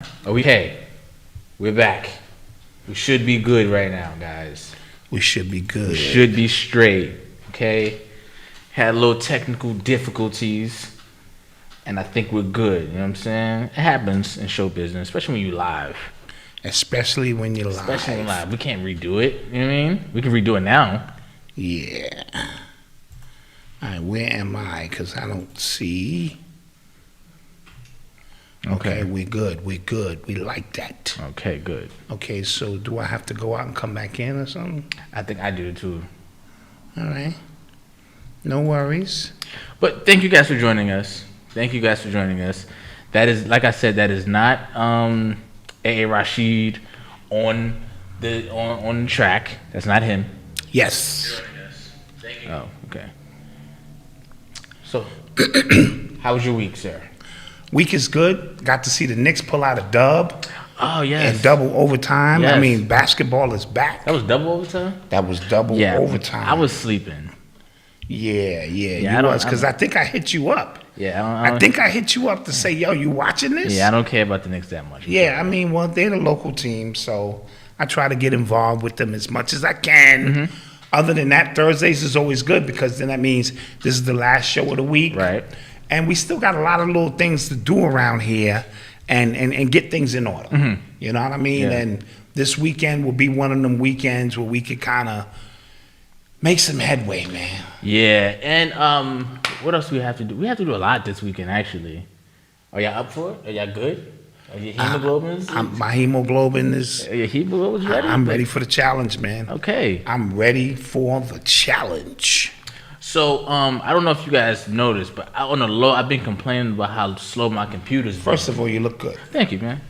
Hey, we're back. We should be good right now, guys. We should be good. We should be straight. Okay. Had a little technical difficulties, and I think we're good. You know what I'm saying? It happens in show business, especially when you're live. Especially when you're live. Especially when live. We can't redo it. You know what I mean? We can redo it now. Yeah. All right, where am I? Because I don't see. Okay, we're good. We're good. We like that. Okay, good. Okay, so do I have to go out and come back in or something? I think I do too. All right. No worries. But thank you guys for joining us. Thank you guys for joining us. That is, like I said, that is not A.A. Rashid on the track. That's not him. Yes. Thank you. Oh, okay. So, how was your week, sir? Week is good. Got to see the Knicks pull out a dub. Oh, yes. And double overtime. Yes. I mean, basketball is back. That was double overtime? That was double overtime. I was sleeping. Yeah, you was. Because I think I hit you up. Yeah, I think I hit you up to say, yo, you watching this? Yeah, I don't care about the Knicks that much. Yeah, I mean, well, they're the local team, so I try to get involved with them as much as I can. Mm-hmm. Other than that, Thursdays is always good because then that means this is the last show of the week. Right. And we still got a lot of little things to do around here and get things in order. Mm-hmm. You know what I mean? Yeah. And this weekend will be one of them weekends where we could kind of make some headway, man. Yeah, and what else do we have to do? We have to do a lot this weekend, actually. Are y'all up for it? Are y'all good? Are your hemoglobins? My hemoglobin is... Are your hemoglobin's ready? I'm ready for the challenge, man. Okay. I'm ready for the challenge. So, I don't know if you guys noticed, but on the low, I've been complaining about how slow my computer's been. First of all, you look good. Thank you, man.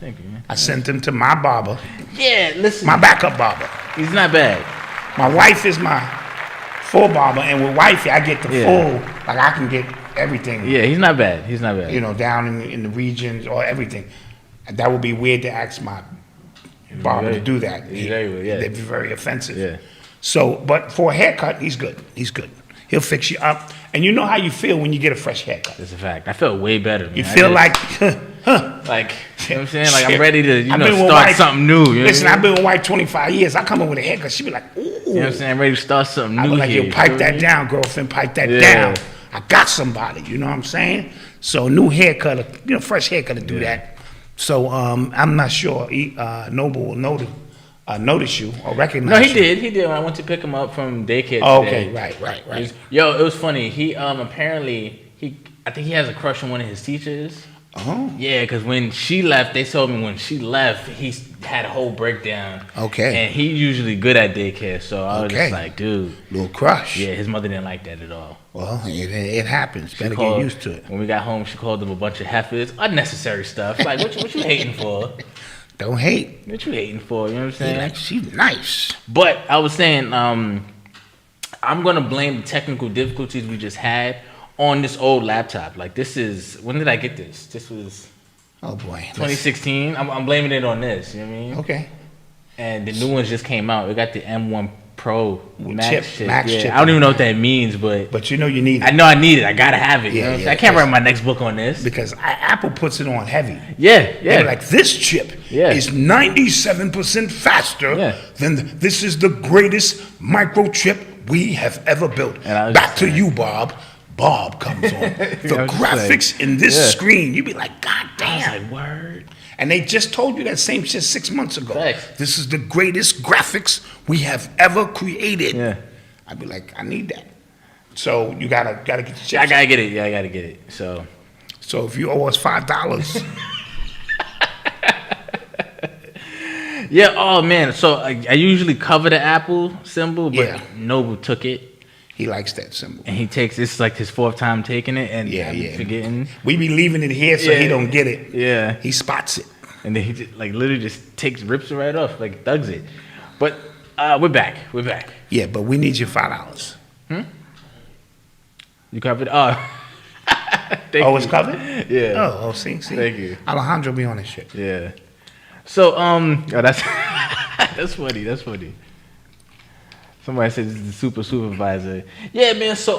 I sent him to my barber. Yeah, listen. My backup barber. He's not bad. My wife is my full barber, and with wifey, I get the full, like I can get everything. Yeah, he's not bad. You know, down in the regions or everything. That would be weird to ask my barber to do that. They'd be very offensive. Yeah. So, but for a haircut, he's good. He'll fix you up. And you know how you feel when you get a fresh haircut. That's a fact. I feel way better, man. You feel like, like, you know what I'm saying? Like, I'm ready to, start something new. Listen, I've been with wife 25 years. I come in with a haircut. She be like, ooh. You know what I'm saying? I'm ready to start something new. I be like, yo, pipe that down, girlfriend. Pipe that down. I got somebody. You know what I'm saying? So, new haircut, fresh haircut to do that. So, I'm not sure Noble will notice you or recognize you. No, he did when I went to pick him up from daycare today. Okay, right. It was funny. He apparently I think he has a crush on one of his teachers. Oh. Yeah, because when she left, they told me when she left, he had a whole breakdown. Okay. And he's usually good at daycare, so I was just like, dude. Little crush. Yeah, his mother didn't like that at all. Well, it happens. Better get used to it. When we got home, she called him a bunch of heifers, unnecessary stuff. Like, what you hating for? Don't hate. What you hating for? You know what I'm saying? She's nice. But I was saying, I'm gonna blame the technical difficulties we just had on this old laptop. Like, this is, when did I get this? This was, oh boy, 2016. I'm blaming it on this. You know what I mean? Okay. And the new ones just came out. It got the M1 Pro Max chip. Chip. I don't even know what that means, but you know you need it. I know I need it. I gotta have it. You know what I'm saying? I can't write my next book on this because Apple puts it on heavy. Yeah. They're like, this chip is 97% faster than this is the greatest microchip we have ever built. Back to you, Bob. Bob comes on. The graphics in this screen, you be like, God damn. I was like, word. And they just told you that same shit 6 months ago. Thanks. This is the greatest graphics we have ever created. Yeah. I'd be like, I need that. So you gotta get the chips. I gotta get it. Yeah, I gotta get it. So if you owe us $5. Yeah. Oh man. So I usually cover the Apple symbol, but Noble took it. He likes that symbol. And he takes, it's like his fourth time taking it, and I'm forgetting. We be leaving it here so he don't get it. Yeah. He spots it. And then he just, like, literally just rips it right off, like, thugs it. But we're back. Yeah, but we need your $5. You covered? Oh. It's covered? Yeah. Oh, see. Thank you. Alejandro be on this shit. Yeah. So, that's that's funny. Somebody said this is the supervisor. Yeah, man. So,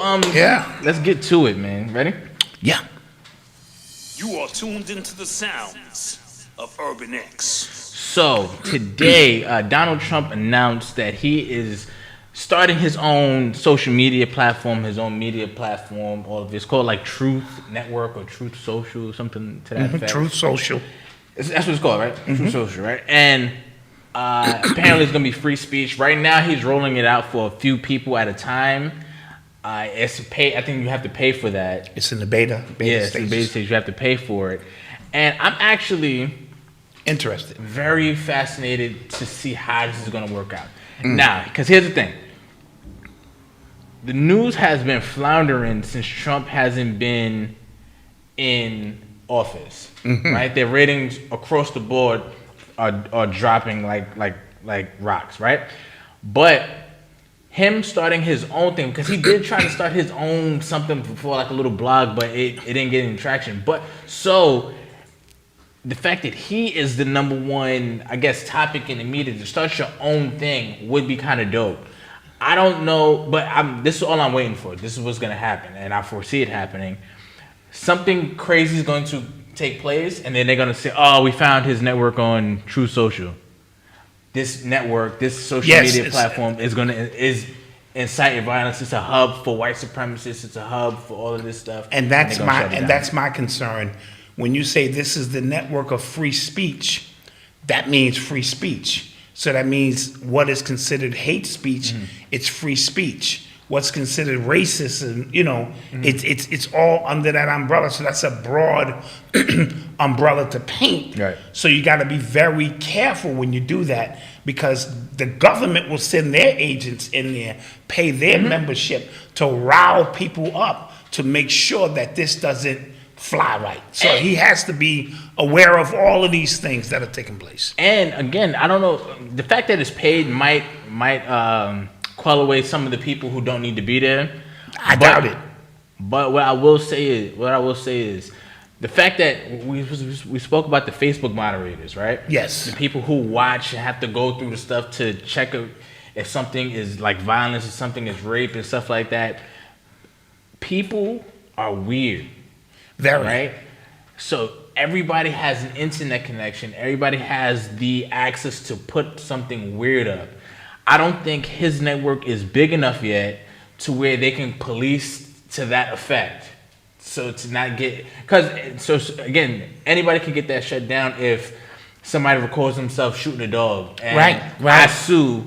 let's get to it, man. Ready? Yeah. You are tuned into the sounds of Urban X. So today, Donald Trump announced that he is starting his own social media platform, all of it's called like Truth Network or Truth Social, something to that effect. Truth Social. That's what it's called, right? Truth Social, right? And apparently it's going to be free speech. Right now he's rolling it out for a few people at a time. It's pay. I think you have to pay for that. It's in the beta stage. It's in the beta stage. You have to pay for it. And I'm actually interested. Very fascinated to see how this is going to work out. Now, because here's the thing. The news has been floundering since Trump hasn't been in office, right? Their ratings across the board are dropping like rocks, right? But him starting his own thing, because he did try to start his own something before, like a little blog, but it didn't get any traction. But so the fact that he is the number one, I guess, topic in the media to start your own thing would be kind of dope. I don't know, but this is all I'm waiting for. This is what's going to happen, and I foresee it happening. Something crazy is going to take place, and then they're going to say, oh, we found his network on Truth Social. This network, this social media platform is inciting violence. It's a hub for white supremacists. It's a hub for all of this stuff. And that's my concern. When you say this is the network of free speech, that means free speech. So that means what is considered hate speech, it's free speech. What's considered racist, it's all under that umbrella. So that's a broad umbrella to paint. Right. So you got to be very careful when you do that, because the government will send their agents in there, pay their membership to rile people up to make sure that this doesn't fly right. So he has to be aware of all of these things that are taking place. And again, I don't know, the fact that it's paid might quell away some of the people who don't need to be there. I doubt it. But what I will say is the fact that we spoke about the Facebook moderators, right? Yes. The people who watch and have to go through the stuff to check if something is like violence, if something is rape and stuff like that. People are weird. Very. Right? So everybody has an internet connection. Everybody has the access to put something weird up. I don't think his network is big enough yet to where they can police to that effect. So to not get, so again, anybody can get that shut down if somebody records themselves shooting a dog. And right. I sue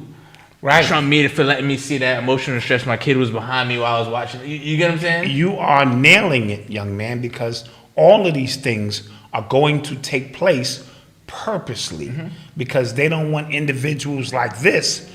Trump media for letting me see that emotional distress. My kid was behind me while I was watching. You get what I'm saying? You are nailing it, young man, because all of these things are going to take place purposely because they don't want individuals like this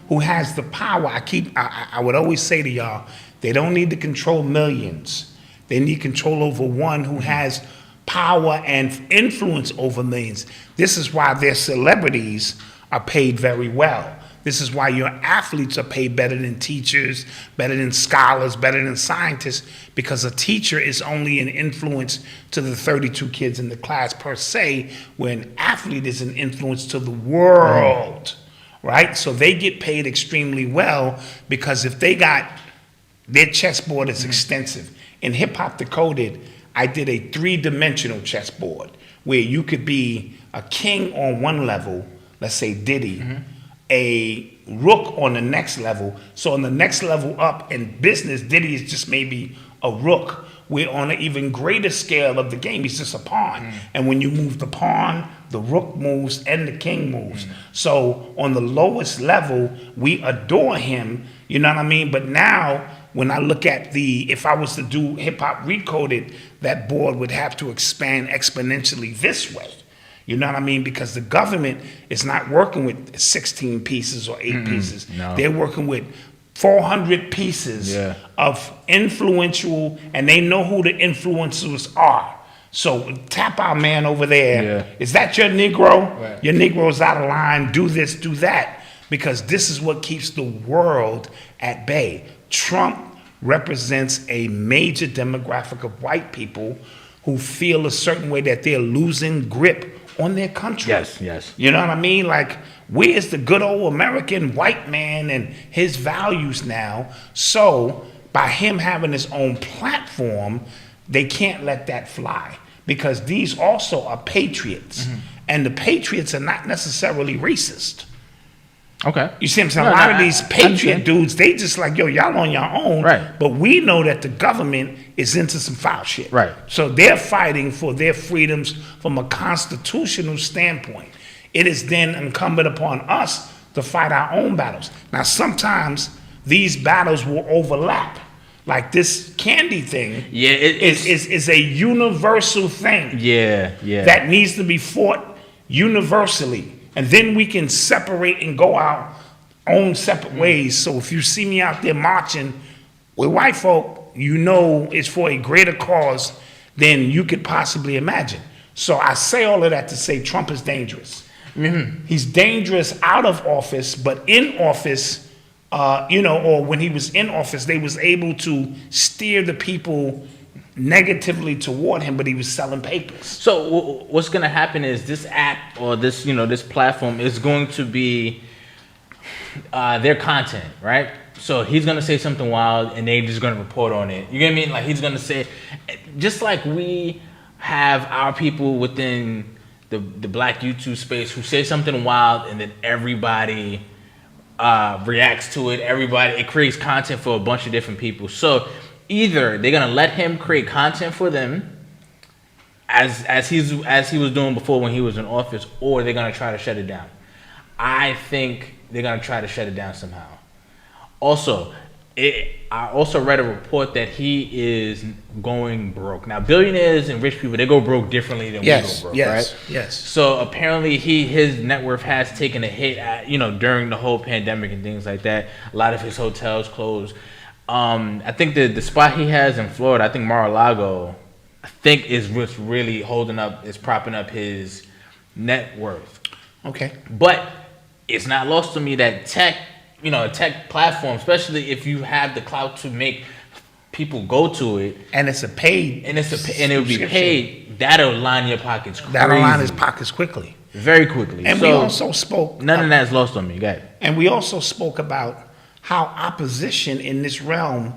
who has the power. I would always say to y'all, they don't need to control millions. They need control over one who has power and influence over millions. This is why their celebrities are paid very well. This is why your athletes are paid better than teachers, better than scholars, better than scientists, because a teacher is only an influence to the 32 kids in the class per se, where an athlete is an influence to the world, right? So they get paid extremely well because if they got, their chessboard is extensive. In Hip Hop Decoded, I did a 3-dimensional chessboard where you could be a king on one level, let's say Diddy, a rook on the next level. So on the next level up in business, Diddy is just maybe a rook. We're on an even greater scale of the game. He's just a pawn. And when you move the pawn, the rook moves and the king moves. So on the lowest level, we adore him, you know what I mean? But now, when I look at if I was to do Hip Hop Recoded, that board would have to expand exponentially this way. You know what I mean? Because the government is not working with 16 pieces or 8 pieces. No. They're working with 400 pieces of influential, and they know who the influencers are. So tap our man over there. Is that your Negro? Right. Your Negro's out of line. Do this, do that. Because this is what keeps the world at bay. Trump represents a major demographic of white people who feel a certain way that they're losing grip on their country. Yes. You know what I mean? Like, where's the good old American white man and his values now? So by him having his own platform, they can't let that fly. because these also are patriots. And the patriots are not necessarily racist. Okay. You see what I'm saying? A lot of these patriot dudes, they just like, yo, y'all on your own. Right. But we know that the government is into some foul shit. Right. So they're fighting for their freedoms from a constitutional standpoint. It is then incumbent upon us to fight our own battles. Now, sometimes these battles will overlap. Like this candy thing is a universal thing. Yeah. That needs to be fought universally. And then we can separate and go our own separate ways. So if you see me out there marching with white folk, you know it's for a greater cause than you could possibly imagine. So I say all of that to say Trump is dangerous. He's dangerous out of office, but in office, or when he was in office, they was able to steer the people negatively toward him, but he was selling papers. So what's going to happen is this app or this, this platform is going to be their content, right? So he's going to say something wild and they're just going to report on it. You get what I mean? Like he's going to say, just like we have our people within the black YouTube space who say something wild and then everybody reacts to it. It creates content for a bunch of different people. So either they're gonna let him create content for them, as he was doing before when he was in office, or they're gonna try to shut it down. I think they're gonna try to shut it down somehow. Also, I also read a report that he is going broke. Now, billionaires and rich people, they go broke differently than we go broke, right? Yes. So apparently, his net worth has taken a hit, during the whole pandemic and things like that. A lot of his hotels closed. I think the spot he has in Florida, I think Mar-a-Lago, is what's really propping up his net worth. Okay. But it's not lost to me that a tech platform, especially if you have the clout to make people go to it, and it's a paid, and it will be paid, that'll line your pockets crazy. That'll line his pockets quickly. Very quickly. And we also spoke. None of that's lost on me. Go ahead. And we also spoke about how opposition in this realm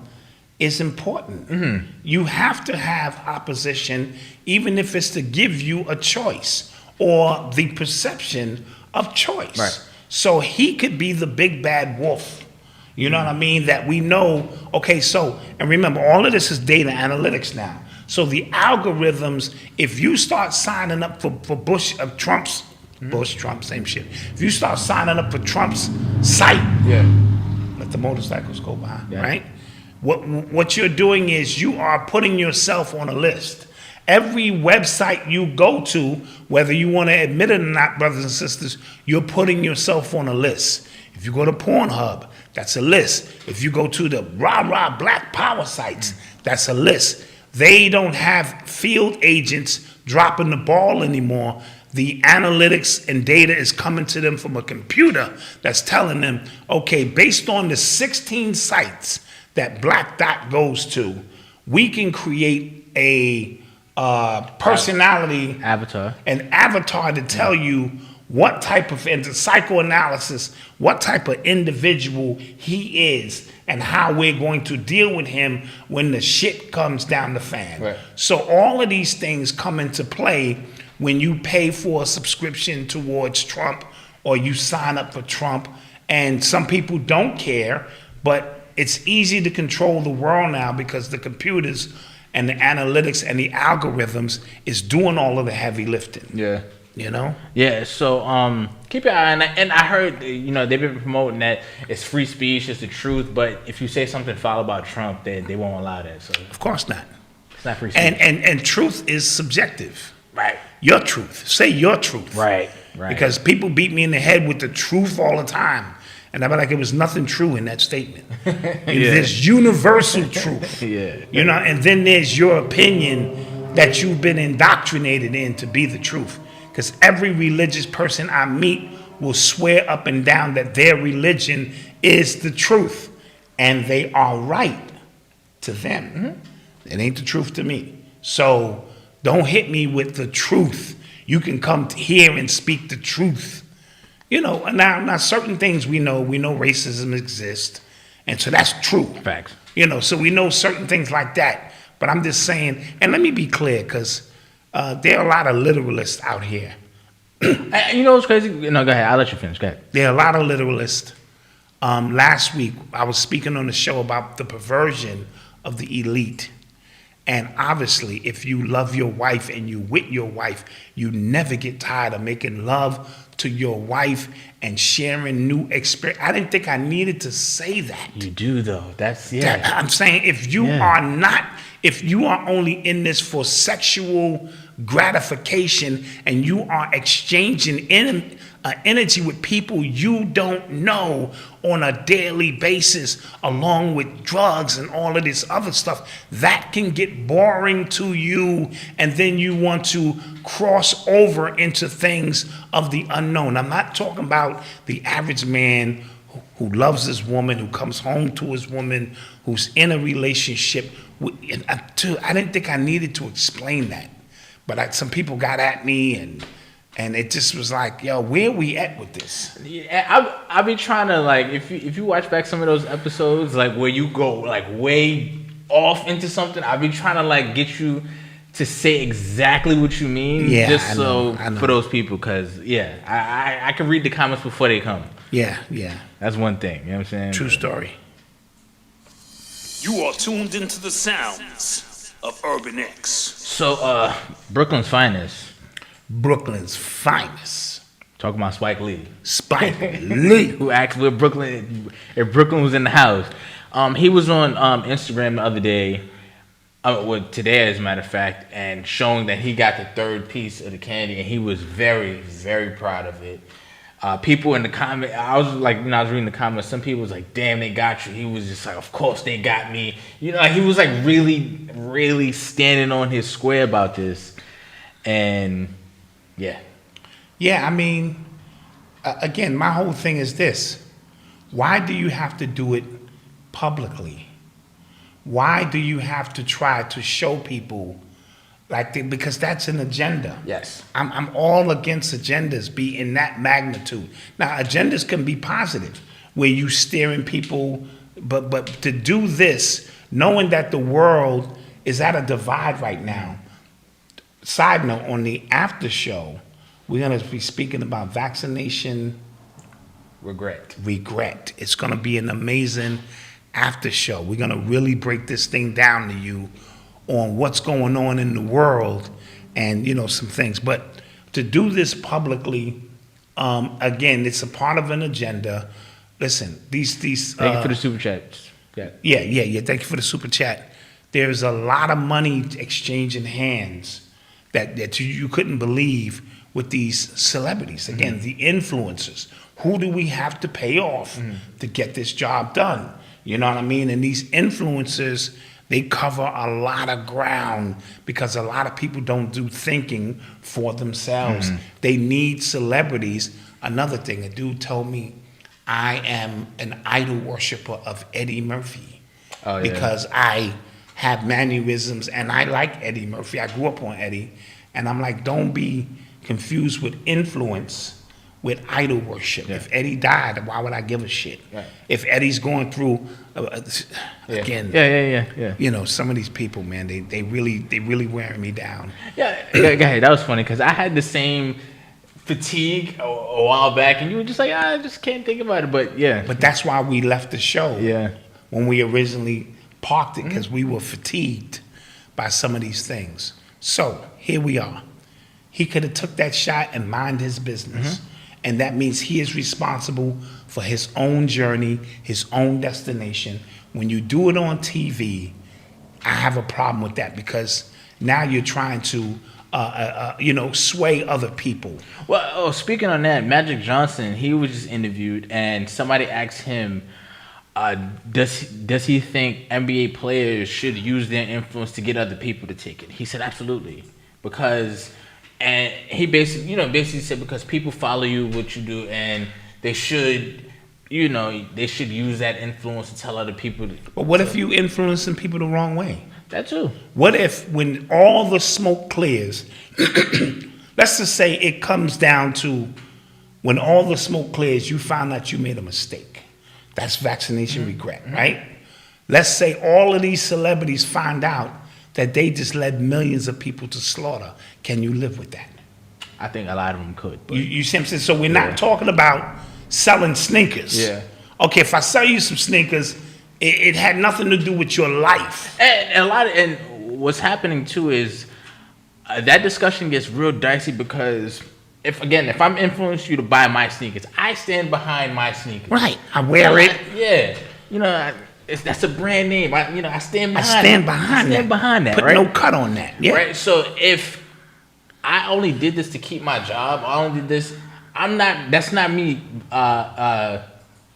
is important. You have to have opposition, even if it's to give you a choice or the perception of choice. Right. So he could be the big bad wolf. You know what I mean? That we know, okay, and remember, all of this is data analytics now. So the algorithms, if you start signing up for Trump, same shit. If you start signing up for Trump's site, let the motorcycles go by, right? What you're doing is you are putting yourself on a list. Every website you go to, whether you want to admit it or not, brothers and sisters, you're putting yourself on a list. If you go to Pornhub, that's a list. If you go to the rah-rah black power sites, that's a list. They don't have field agents dropping the ball anymore. The analytics and data is coming to them from a computer that's telling them, okay, based on the 16 sites that Black Dot goes to, we can create a personality an avatar to tell you what type of psychoanalysis, what type of individual he is, and how we're going to deal with him when the shit comes down the fan. Right. So all of these things come into play when you pay for a subscription towards Trump or you sign up for Trump. And some people don't care, but it's easy to control the world now because the computers and the analytics and the algorithms is doing all of the heavy lifting. Yeah. You know? Yeah, so keep your eye on that. And I heard, they've been promoting that it's free speech, it's the truth, but if you say something foul about Trump, they won't allow that. So of course not. It's not free speech. And truth is subjective. Right. Your truth. Say your truth. Right. Because people beat me in the head with the truth all the time. And I'm like, it was nothing true in that statement. There's universal truth. And then there's your opinion that you've been indoctrinated in to be the truth. Because every religious person I meet will swear up and down that their religion is the truth. And they are right to them. It ain't the truth to me. So don't hit me with the truth. You can come here and speak the truth. Now certain things we know racism exists. And so that's true. Facts. So we know certain things like that. But I'm just saying, and let me be clear, because There are a lot of literalists out here. You know what's crazy? No, go ahead. I'll let you finish. Go ahead. There are a lot of literalists. Last week, I was speaking on the show about the perversion of the elite. And obviously, if you love your wife and you with your wife, you never get tired of making love to your wife and sharing new experience. I didn't think I needed to say that. You do, though. I'm saying if you are only in this for sexual gratification and you are exchanging energy with people you don't know on a daily basis, along with drugs and all of this other stuff, that can get boring to you, and then you want to cross over into things of the unknown. I'm not talking about the average man who loves his woman, who comes home to his woman, who's in a relationship. I didn't think I needed to explain that, but some people got at me and it just was like, yo, where we at with this? Yeah, I've been trying to, like, if you watch back some of those episodes, like where you go like way off into something, I've been trying to like get you to say exactly what you mean, just for those people, because I can read the comments before they come. Yeah. That's one thing. You know what I'm saying? True story. You are tuned into the sounds of Urban X. So, Brooklyn's finest. Talking about Spike Lee. Who asked if Brooklyn was in the house. He was on Instagram the other day, today as a matter of fact, and showing that he got the third piece of the candy, and he was very, very proud of it. People in the comment, I was reading the comments, some people was like, damn, they got you. He was just like, of course they got me. You know, he was like really, really standing on his square about this. And I mean, again, my whole thing is this. Why do you have to do it publicly? Why do you have to try to show people because that's an agenda? Yes. I'm all against agendas be in that magnitude. Now, agendas can be positive, where you steering people, but to do this, knowing that the world is at a divide right now. Side note, on the after show, we're going to be speaking about vaccination regret. It's going to be an amazing after show. We're going to really break this thing down to you on what's going on in the world and, some things. But to do this publicly, again, it's a part of an agenda. Listen, these Thank you for the super chats. Yeah. Thank you for the super chat. There's a lot of money exchanging hands that you couldn't believe with these celebrities. Again, the influencers. Who do we have to pay off to get this job done? You know what I mean? And these influencers, they cover a lot of ground because a lot of people don't do thinking for themselves. They need celebrities. Another thing, a dude told me, I am an idol worshiper of Eddie Murphy because I have mannerisms and I like Eddie Murphy. I grew up on Eddie. And I'm like, don't be confused with influence with idol worship. If Eddie died, why would I give a shit? Right. If Eddie's going through, again, some of these people, man, they really wearing me down. Yeah, go ahead. That was funny because I had the same fatigue a while back, and you were just like, I just can't think about it. But that's why we left the show. When we originally parked it, because we were fatigued by some of these things. So here we are. He could have took that shot and mind his business. And that means he is responsible for his own journey, his own destination. When you do it on TV, I have a problem with that because now you're trying to, sway other people. Well, speaking on that, Magic Johnson, he was just interviewed and somebody asked him, does he think NBA players should use their influence to get other people to take it? He said absolutely, and he basically said because people follow you, what you do, and they should use that influence to tell other people. But what if you influencing people the wrong way? That too. What if when all the smoke clears, let's just say it comes down to when all the smoke clears, you found out you made a mistake. That's vaccination regret, right? Let's say all of these celebrities find out that they just led millions of people to slaughter. Can you live with that? I think a lot of them could. But you see what I'm saying? So we're not talking about selling sneakers. Yeah. Okay, if I sell you some sneakers, it had nothing to do with your life. And what's happening too is that discussion gets real dicey because if I'm influencing you to buy my sneakers, I stand behind my sneakers. Right. I wear it. Yeah. You know, that's a brand name. I stand behind. I stand behind that. Put right? no cut on that. Yeah. Right. So if I only did this to keep my job, I only did this. That's not me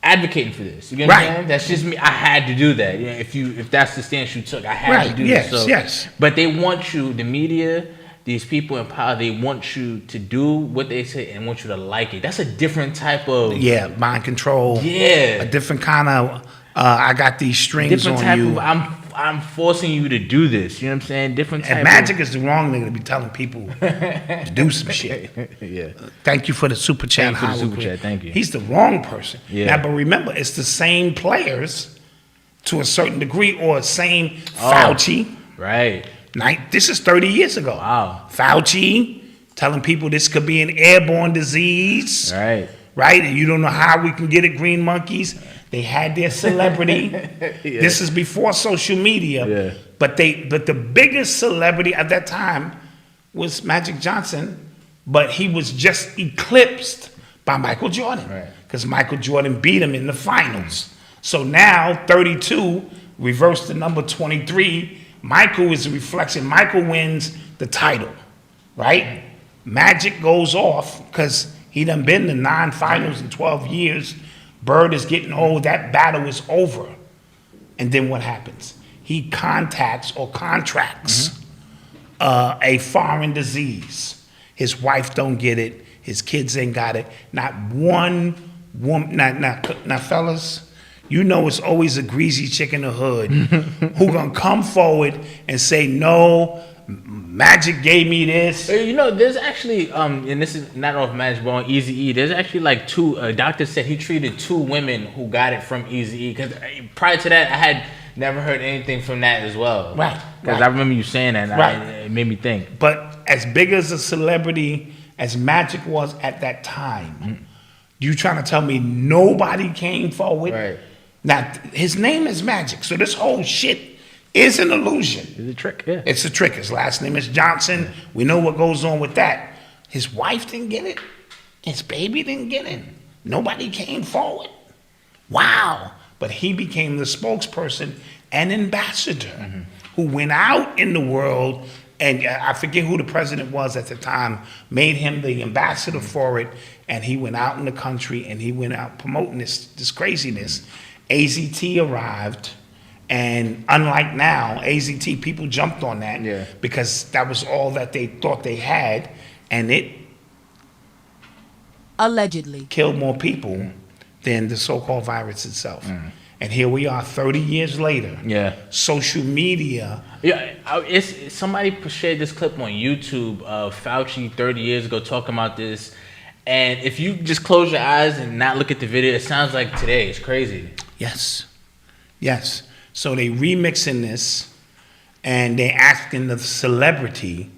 advocating for this. You get what I'm saying? That's just me. I had to do that. You know, if that's the stance you took, I had to do this. So, yes. But they want you, the media, these people in power, they want you to do what they say and want you to like it. That's a different type of mind control. Yeah. A different kind of I got these strings different on type you. Of I'm forcing you to do this. You know what I'm saying? Different type. And Magic is the wrong nigga to be telling people to do some shit. Yeah. Thank you for the super chat. Thank you for the super chat. Thank you. He's the wrong person. Yeah. Now, but remember, it's the same players to a certain degree, or same Fauci. Right. This is 30 years ago. Wow. Fauci telling people this could be an airborne disease. Right. Right? And you don't know how we can get it, green monkeys. They had their celebrity. Yeah. This is before social media. Yeah. But the biggest celebrity at that time was Magic Johnson, but he was just eclipsed by Michael Jordan. Right. Because Michael Jordan beat him in the finals. So now 32, reverse the number 23. Michael is a reflection. Michael wins the title, right? Magic goes off because he done been to 9 finals in 12 years. Bird is getting old. That battle is over. And then what happens? He contacts or contracts a foreign disease. His wife don't get it. His kids ain't got it. Not one woman. Now, fellas, you know it's always a greasy chick in the hood who gonna come forward and say, no, Magic gave me this. You know, there's actually, and this is not off Magic, but on Eazy-E, there's actually like a doctor said he treated 2 women who got it from Eazy-E. Because prior to that, I had never heard anything from that as well. Right. Because I remember you saying that, and it made me think. But as big as a celebrity as Magic was at that time, you trying to tell me nobody came forward? Right. Now, his name is Magic, so this whole shit is an illusion. It's a trick, yeah. It's a trick. His last name is Johnson. We know what goes on with that. His wife didn't get it. His baby didn't get it. Nobody came forward. Wow. But he became the spokesperson and ambassador who went out in the world, and I forget who the president was at the time, made him the ambassador for it, and he went out in the country and he went out promoting this craziness. AZT arrived. And unlike now, AZT, people jumped on that because that was all that they thought they had, and it allegedly killed more people than the so-called virus itself. And here we are 30 years later. Yeah. Social media. Yeah, it's somebody shared this clip on YouTube of Fauci 30 years ago talking about this. And if you just close your eyes and not look at the video, it sounds like today. It's crazy. Yes. Yes. So they remixing this, and they asking the celebrity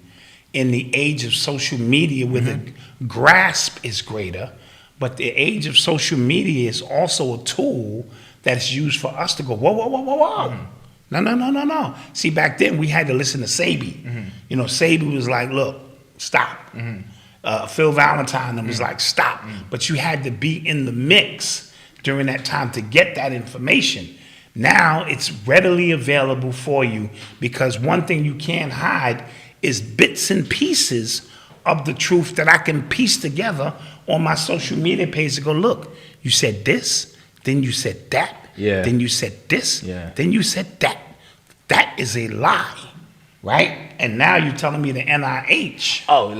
in the age of social media where the grasp is greater, but the age of social media is also a tool that's used for us to go, whoa, whoa, whoa, whoa, whoa. No. See, back then we had to listen to Sabi. You know, Sabi was like, look, stop. Phil Valentine was like, stop. But you had to be in the mix during that time to get that information. Now it's readily available for you because one thing you can't hide is bits and pieces of the truth that I can piece together on my social media page to go, look, you said this, then you said that, then you said this, then you said that. That is a lie, right? And now you're telling me the NIH. Oh,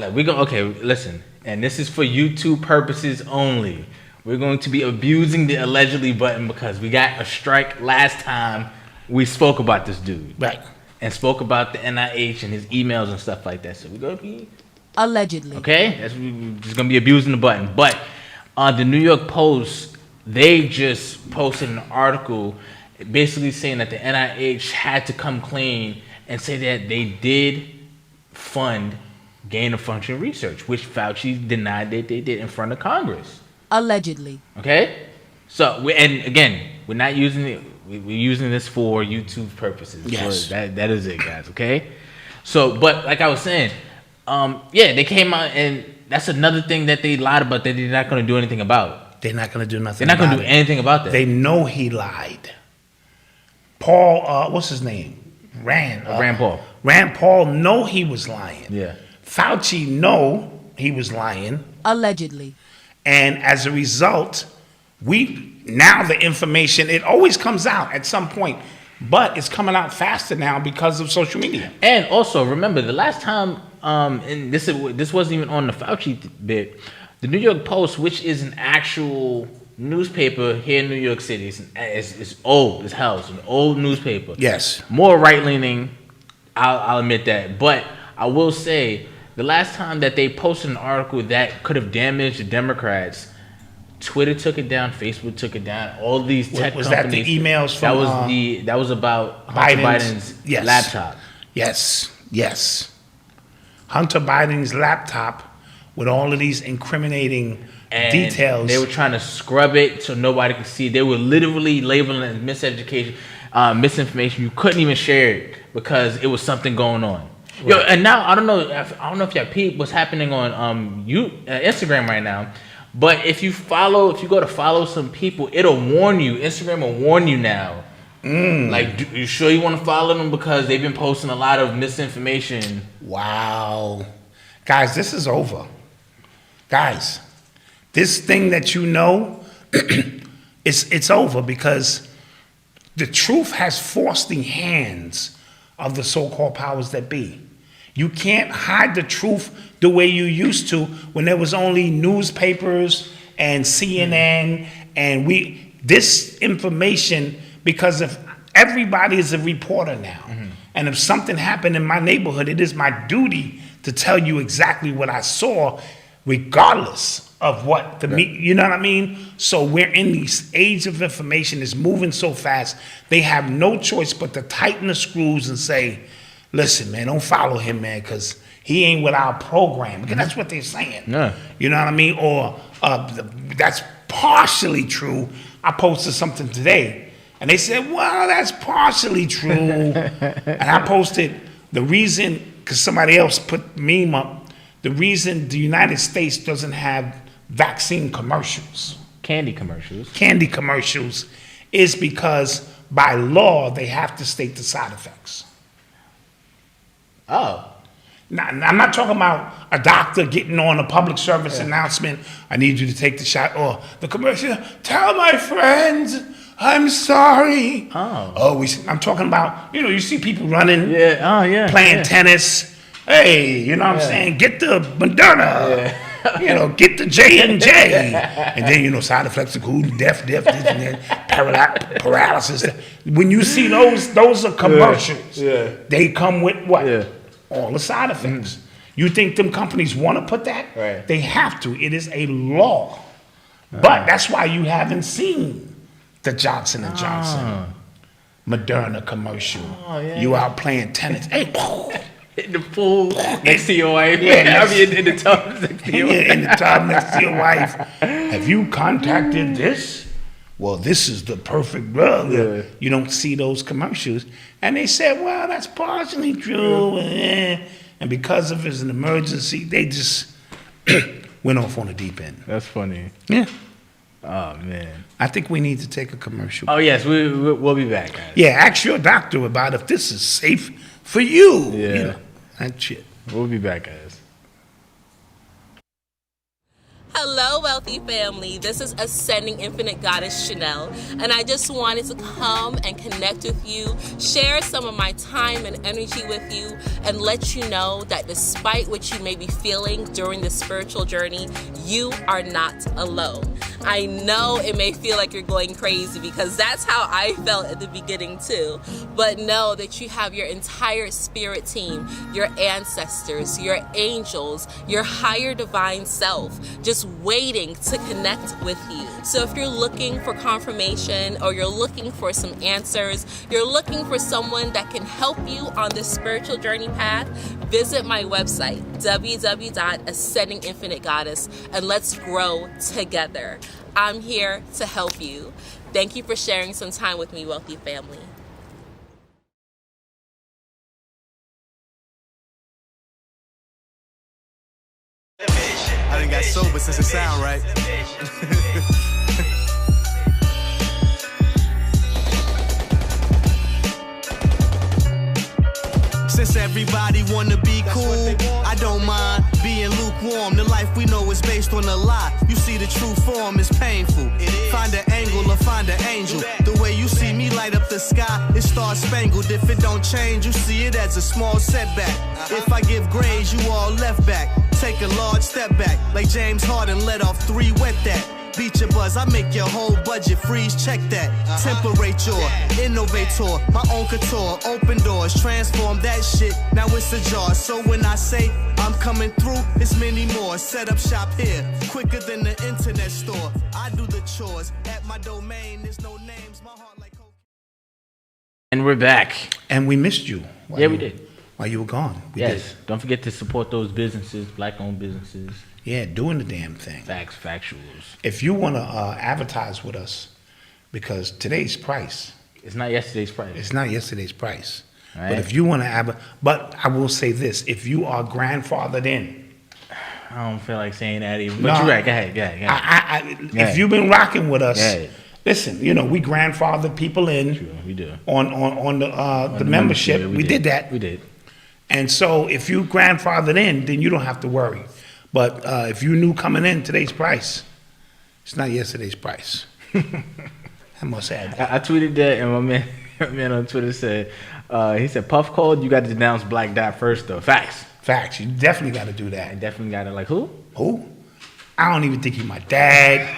okay, listen, and this is for YouTube purposes only. We're going to be abusing the allegedly button because we got a strike last time we spoke about this dude. Right. And spoke about the NIH and his emails and stuff like that. So we're going to be... allegedly. Okay? We're just going to be abusing the button. But the New York Post, they just posted an article basically saying that the NIH had to come clean and say that they did fund gain-of-function research, which Fauci denied that they did in front of Congress. Allegedly. Okay? So, and again, we're not using it. We're using this for YouTube purposes. Yes. That is it, guys. Okay? So, but like I was saying, yeah, they came out, and that's another thing that they lied about that they're not going to do anything about. They're not going to do nothing. They're not going to do anything about that. They know he lied. Paul, what's his name? Rand Paul. Rand Paul know he was lying. Yeah. Fauci know he was lying. Allegedly. And as a result, now the information, it always comes out at some point, but it's coming out faster now because of social media. And also, remember, the last time, and this wasn't even on the Fauci bit, the New York Post, which is an actual newspaper here in New York City, it's old as hell. It's an old newspaper. Yes. More right-leaning, I'll admit that. But I will say, the last time that they posted an article that could have damaged the Democrats, Twitter took it down, Facebook took it down. All these tech was companies. Was that the emails from? That was about Hunter Biden's yes. laptop. Yes. Hunter Biden's laptop with all of these incriminating details. They were trying to scrub it so nobody could see. They were literally labeling it as miseducation, misinformation. You couldn't even share it because it was something going on. Right. Yo, and now I don't know if y'all peep what's happening on Instagram right now. But if you go to follow some people, it'll warn you. Instagram will warn you now. Like, you sure you want to follow them because they've been posting a lot of misinformation? Wow, guys, this is over. Guys, this thing that you know, it's over because the truth has forced the hands of the so-called powers that be. You can't hide the truth the way you used to when there was only newspapers and CNN and this information, because if everybody is a reporter now, and if something happened in my neighborhood, it is my duty to tell you exactly what I saw, regardless of what you know what I mean? So we're in this age of information. It's moving so fast. They have no choice but to tighten the screws and say, listen, man, don't follow him, man, because he ain't with our program. Because that's what they're saying. Yeah. You know what I mean? Or that's partially true. I posted something today, and they said, well, that's partially true. And I posted the reason, because somebody else put the meme up, the reason the United States doesn't have vaccine commercials. Candy commercials. Candy commercials is because by law, they have to state the side effects. Oh. Now, I'm not talking about a doctor getting on a public service announcement, I need you to take the shot, or the commercial, tell my friends, I'm sorry. I'm talking about, you see people running, playing tennis. Hey, you know what I'm saying? Get the Moderna. Get the J&J. And then, side effects include death, this and that, paralysis. When you see those are commercials. They come with what? All the side effects. You think them companies want to put that? Right. They have to. It is a law. But that's why you haven't seen the Johnson & Johnson Moderna commercial. You out playing tennis. Hey, in the pool next to your wife. In the tub next to your wife. In the tub next to your wife. Have you contacted this? Well, this is the perfect drug. You don't see those commercials. And they said, well, that's partially true. And because of it's an emergency, they just went off on the deep end. That's funny. Yeah. Oh, man. I think we need to take a commercial. Oh, yes. We'll be back, guys. Yeah, ask your doctor about if this is safe for you. Yeah. That shit. We'll be back, guys. Hello, wealthy family. This is Ascending Infinite Goddess Shanell, and I just wanted to come and connect with you, share some of my time and energy with you, and let you know that despite what you may be feeling during this spiritual journey, you are not alone. I know it may feel like you're going crazy because that's how I felt at the beginning too. But know that you have your entire spirit team, your ancestors, your angels, your higher divine self just waiting to connect with you. So if you're looking for confirmation or you're looking for some answers, you're looking for someone that can help you on this spiritual journey path, visit my website, www.ascendinginfinitegoddess, and let's grow together. I'm here to help you. Thank you for sharing some time with me, wealthy family. I done got sober since it sound right. Since everybody wanna be cool, I don't mind being lukewarm. The life we know is based on a lie. You see the true form is painful. Find an angle or find an angel. The way you see me light up the sky, it star spangled. If it don't change, you see it as a small setback. If I give grades, you all left back. Take a large step back, like James Harden let off 3, wet that. Beat your buzz, I make your whole budget freeze, check that. Temperature, innovator, my own couture, open doors, transform that shit, now it's a jar. So when I say I'm coming through, it's many more. Set up shop here, quicker than the internet store. I do the chores, at my domain, there's no names, my heart like cocaine. And we're back. And we missed you. Yeah, we did. While you were gone. We yes. did. Don't forget to support those businesses, black-owned businesses. Yeah, doing the damn thing. Facts, factuals. If you want to advertise with us, because today's price. It's not yesterday's price. It's not yesterday's price. Right. But if you want to but I will say this, if you are grandfathered in. I don't feel like saying that even. But you're right. Go ahead. If you've been rocking with us, listen, you know, we grandfathered people in. True, we do. On the membership. We did that. We did. And so if you grandfathered in, then you don't have to worry. But if you knew coming in today's price, it's not yesterday's price. I must add that. I tweeted that, and my man on Twitter said, he said, Puff called, you got to denounce Black Dot first, though. Facts. Facts. You definitely got to do that. I definitely got to, like, who? Who? I don't even think he's my dad.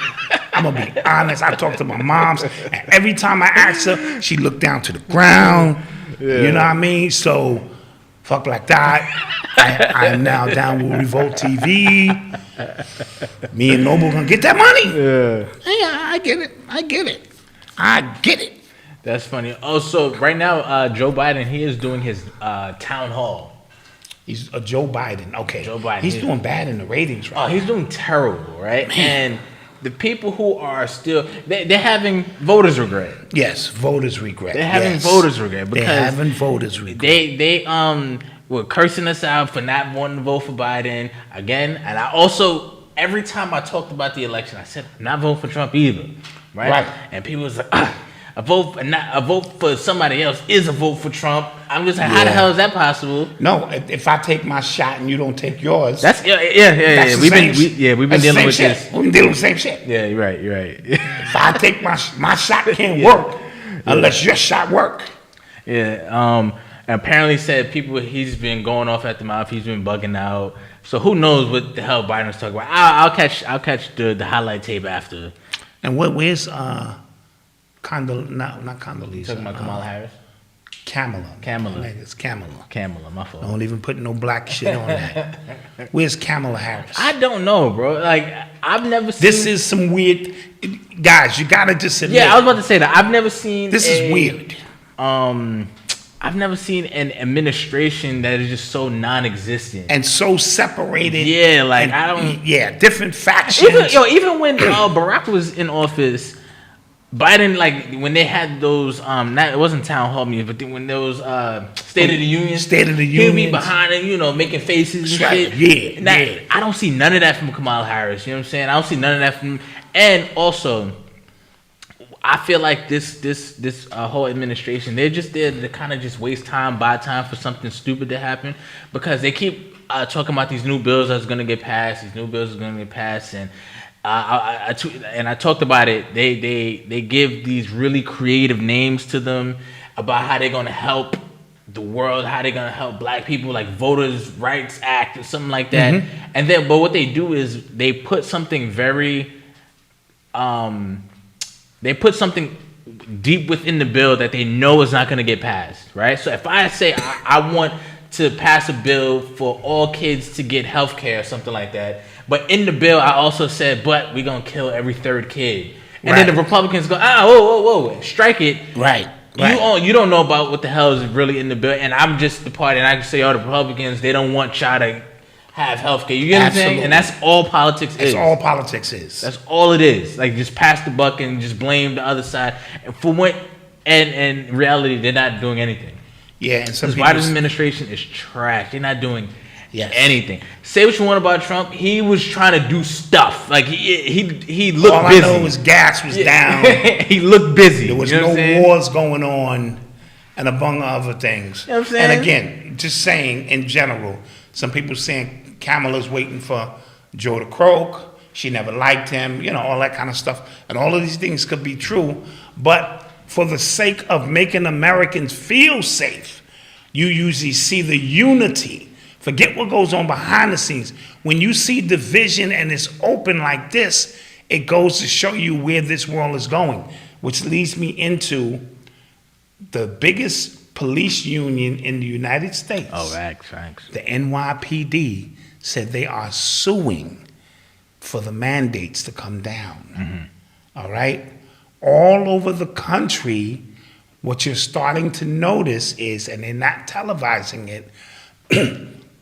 I'm going to be honest. I talked to my moms, and every time I asked her, she looked down to the ground. Yeah. You know what I mean? So, fuck Black Dot. I am now down with Revolt TV. Me and Noble gonna get that money. Yeah, I get it. That's funny. Also, right now, Joe Biden, he is doing his town hall. He's Joe Biden. Okay. Joe Biden. He's doing bad in the ratings right now. He's doing terrible, right? Man. And the people who are still, they're having voters regret. Yes, voters regret. They're having voters regret because they're having voters regret. They were cursing us out for not wanting to vote for Biden again. And I also, every time I talked about the election, I said, I'm not voting for Trump either. Right? And people was like, a vote for somebody else is a vote for Trump. I'm just like, how the hell is that possible? No, if I take my shot and you don't take yours, that's We've been dealing with this. We've been dealing with the same shit. Yeah, you're right. If I take my shot can't work unless your shot work. Yeah. Apparently said he's been going off at the mouth. He's been bugging out. So who knows what the hell Biden's talking about? I'll catch the highlight tape after. And where's not Condoleezza? Talking about Kamala Harris. Kamala. It's Kamala. Kamala, my fault. Don't even put no black shit on that. Where's Kamala Harris? I don't know, bro. Like, I've never seen... This is some weird... Guys, you gotta just admit. Yeah, I was about to say that. I've never seen... This is weird. I've never seen an administration that is just so non-existent. And so separated. Yeah, like, I don't... Yeah, different factions. Even when Barack was in office... Biden, like, when they had those, it wasn't town hall meetings, but when those State of the Union, he'll be behind it, making faces and shit. Yeah. I don't see none of that from Kamala Harris. You know what I'm saying? I don't see none of that from. And also, I feel like this whole administration, they're just there to kind of just waste time, buy time for something stupid to happen, because they keep talking about these new bills that's going to get passed. And I talked about it. They give these really creative names to them about how they're gonna help the world, how they're gonna help black people, like Voters' Rights Act or something like that. Mm-hmm. And then, but what they do is they put something very they put something deep within the bill that they know is not going to get passed, right? So if I say I want to pass a bill for all kids to get health care or something like that, but in the bill I also said, but we're going to kill every third kid. And then the Republicans go, whoa, strike it. Right. You don't know about what the hell is really in the bill, and I'm just the party, and I can say, the Republicans, they don't want y'all to have health care. You get what I'm saying? And that's all politics is. That's all politics is. That's all it is. Like, just pass the buck and just blame the other side. And for what, and in reality, they're not doing anything. Yeah, and some This Biden administration is trash. They're not doing anything. Say what you want about Trump. He was trying to do stuff. Like, he looked all busy. All I know is gas was down. He looked busy. There was no wars going on, and among other things. You know what I'm saying? And again, just saying in general, some people saying Kamala's waiting for Joe to croak. She never liked him, all that kind of stuff. And all of these things could be true. But for the sake of making Americans feel safe, you usually see the unity. Forget what goes on behind the scenes. When you see division and it's open like this, it goes to show you where this world is going, which leads me into the biggest police union in the United States. Oh, thanks. The NYPD said they are suing for the mandates to come down. All right? All over the country, what you're starting to notice is, and they're not televising it,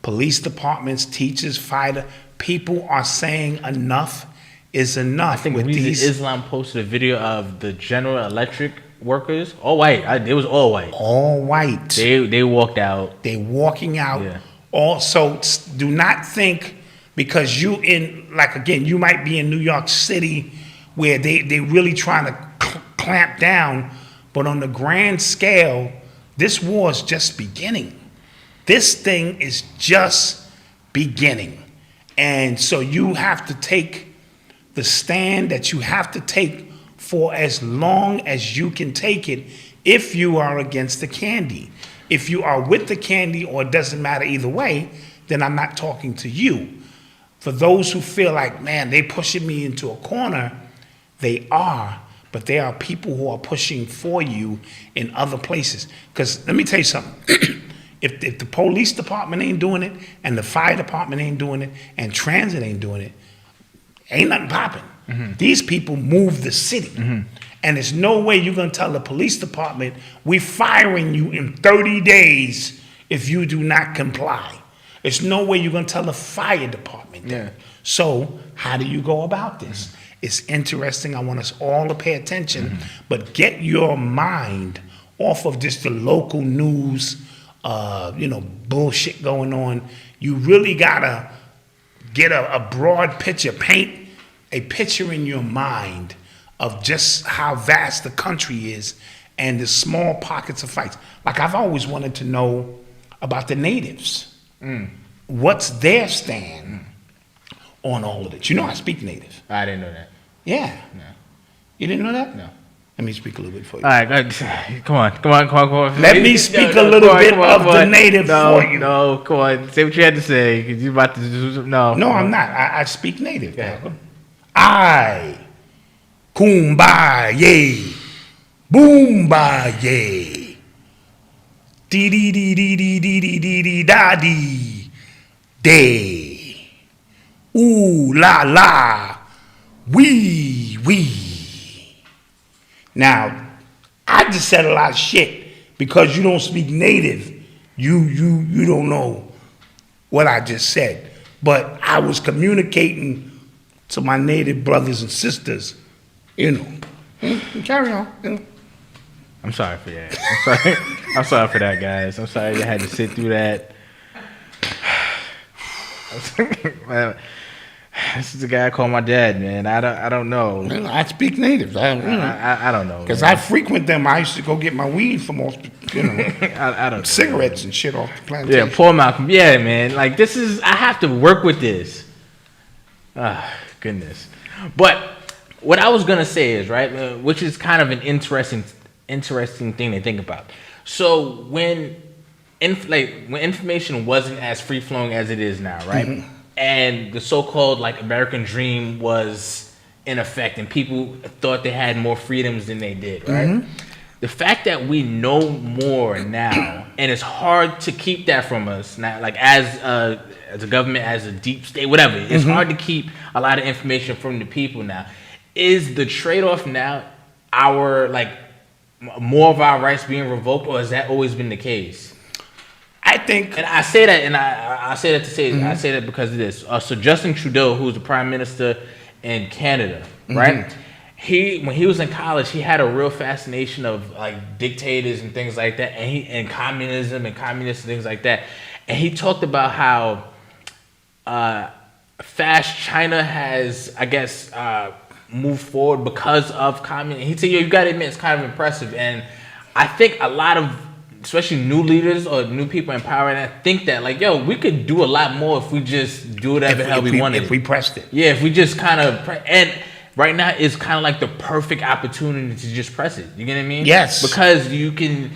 police departments, teachers, fighter, people are saying enough is enough. I think with these. Islam posted a video of the General Electric workers, all white. It was all white. All white. They walked out. They walking out. Yeah. Also, do not think because you you might be in New York City where they really trying to clamp down, but on the grand scale, this war is just beginning. This thing is just beginning. And so you have to take the stand that you have to take for as long as you can take it if you are against the candy. If you are with the candy or it doesn't matter either way, then I'm not talking to you. For those who feel like, man, they pushing me into a corner, they are, but there are people who are pushing for you in other places. Because let me tell you something. If the police department ain't doing it, and the fire department ain't doing it, and transit ain't doing it, ain't nothing popping. These people move the city. And there's no way you're going to tell the police department, we're firing you in 30 days if you do not comply. There's no way you're going to tell the fire department that. Yeah. So how do you go about this? It's interesting. I want us all to pay attention, but get your mind off of just the local news, bullshit going on. You really got to get a broad picture, paint a picture in your mind of just how vast the country is and the small pockets of fights. Like I've always wanted to know about the natives. What's their stand on all of this? You know I speak native. I didn't know that. Yeah. No. You didn't know that? No. Let me speak a little bit for you. All right, come on. Let me speak a little bit of the native for you. No, come on. Say what you had to say, because you're about to do no. No, I'm not. I speak native. I, kumbaya, boombaye, dee dee dee dee dee dee dee dee dee da dee, day, ooh la la, wee wee. Now, I just said a lot of shit because you don't speak native. You don't know what I just said. But I was communicating to my native brothers and sisters, Carry on. I'm sorry for that. I'm sorry for that, guys. I'm sorry you had to sit through that. Man, this is the guy I call my dad, man. I don't know. I speak native. I don't know. Because I frequent them. I used to go get my weed from off, I don't cigarettes know, and shit off the plantation. Yeah, poor Malcolm. Yeah, man. Like I have to work with this. Ah, goodness. But what I was gonna say is right, which is kind of an interesting thing to think about. So when information wasn't as free flowing as it is now, right? And the so-called American dream was in effect, and people thought they had more freedoms than they did, right? The fact that we know more now, and it's hard to keep that from us now, like as a government, as a deep state, whatever, it's hard to keep a lot of information from the people now. Is the trade-off now our, like, more of our rights being revoked, or has that always been the case? I think, and I say that, and I say that to say, I say that because of this. So Justin Trudeau, who's the prime minister in Canada, right? When he was in college, he had a real fascination of like dictators and things like that, and communism and communists and things like that. And he talked about how fast China has, I guess, moved forward because of communism. He said, "Yo, you got to admit, it's kind of impressive." And I think a lot of, especially new leaders or new people in power, and I think that, like, yo, we could do a lot more if we just do whatever the hell we wanted. If we pressed it. Yeah, if we just kind of, and right now is kind of like the perfect opportunity to just press it. You get what I mean? Yes. Because you can,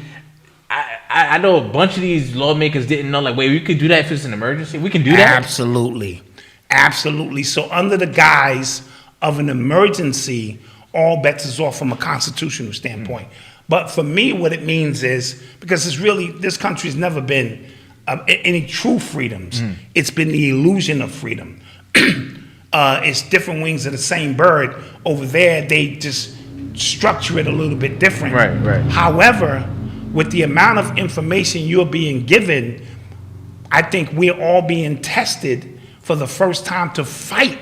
I know a bunch of these lawmakers didn't know, like, wait, we could do that if it's an emergency? We can do that? Absolutely. Absolutely. So under the guise of an emergency, all bets is off from a constitutional standpoint. But for me, what it means is, because it's really, this country's never been any true freedoms. It's been the illusion of freedom. It's different wings of the same bird. Over there, they just structure it a little bit different. Right. However, with the amount of information you're being given, I think we're all being tested for the first time to fight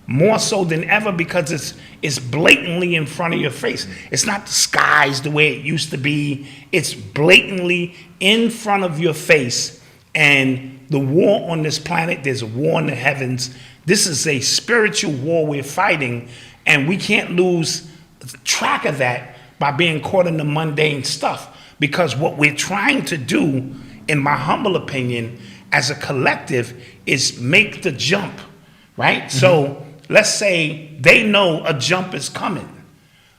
more so than ever, because it's blatantly in front of your face. It's not disguised the way it used to be. It's blatantly in front of your face. And the war on this planet, there's a war in the heavens. This is a spiritual war we're fighting, and we can't lose track of that by being caught in the mundane stuff. Because what we're trying to do, in my humble opinion, as a collective, is make the jump, right? So let's say they know a jump is coming,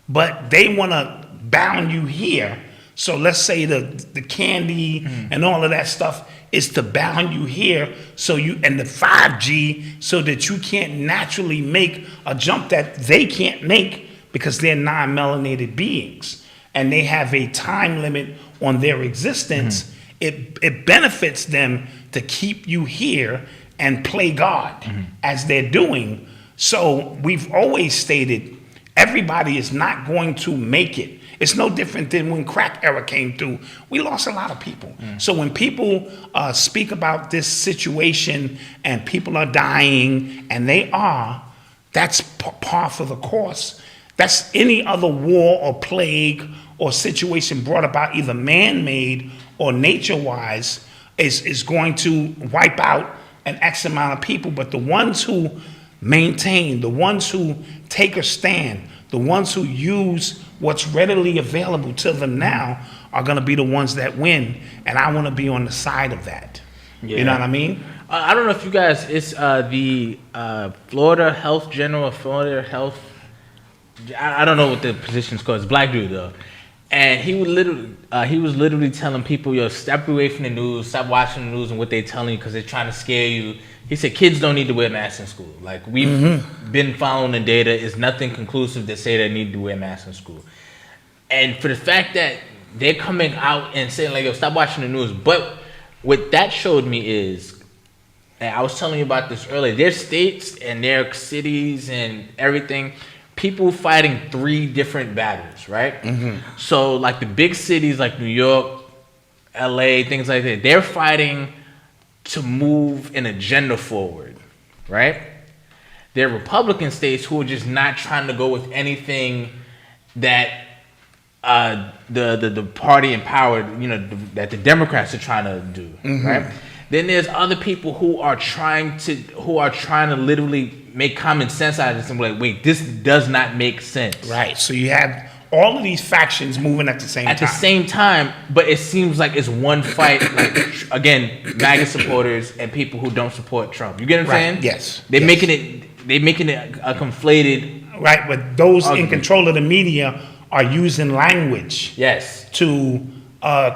but they want to bound you here. So let's say the candy and all of that stuff is to bound you here, so you, and the 5G, so that you can't naturally make a jump that they can't make, because they're non-melanated beings and they have a time limit on their existence. It benefits them to keep you here and play God as they're doing. So we've always stated, everybody is not going to make it. It's no different than when crack era came through. We lost a lot of people. So when people speak about this situation and people are dying, and they are, that's par for the course. That's any other war or plague or situation brought about either man-made or nature-wise is going to wipe out an X amount of people. But the ones who maintain, the ones who take a stand, the ones who use what's readily available to them now are going to be the ones that win. And I want to be on the side of that. Yeah. You know what I mean? I don't know if you guys, it's the Florida Health General, Florida Health, I don't know what the position's called. It's a black dude though. And he was literally telling people, yo, step away from the news, stop watching the news and what they're telling you, because they're trying to scare you. He said kids don't need to wear masks in school. Like, we've been following the data. It's nothing conclusive to say they need to wear masks in school. And for the fact that they're coming out and saying, like, yo, stop watching the news. But what that showed me is, and I was telling you about this earlier, their states and their cities and everything, people fighting 3 different battles, right? So, like, the big cities like New York, LA, things like that, they're fighting to move an agenda forward, right? There are Republican states who are just not trying to go with anything that the party in power, you know, that the Democrats are trying to do, right? Then there's other people who are trying to literally make common sense out of this and be like, wait, this does not make sense. Right. So you have all of these factions moving at the same time. At the same time, but it seems like it's one fight. Like, again, MAGA supporters and people who don't support Trump. You get what I'm saying? Yes. They're making it a conflated. Right, but those in control of the media are using language. Yes. To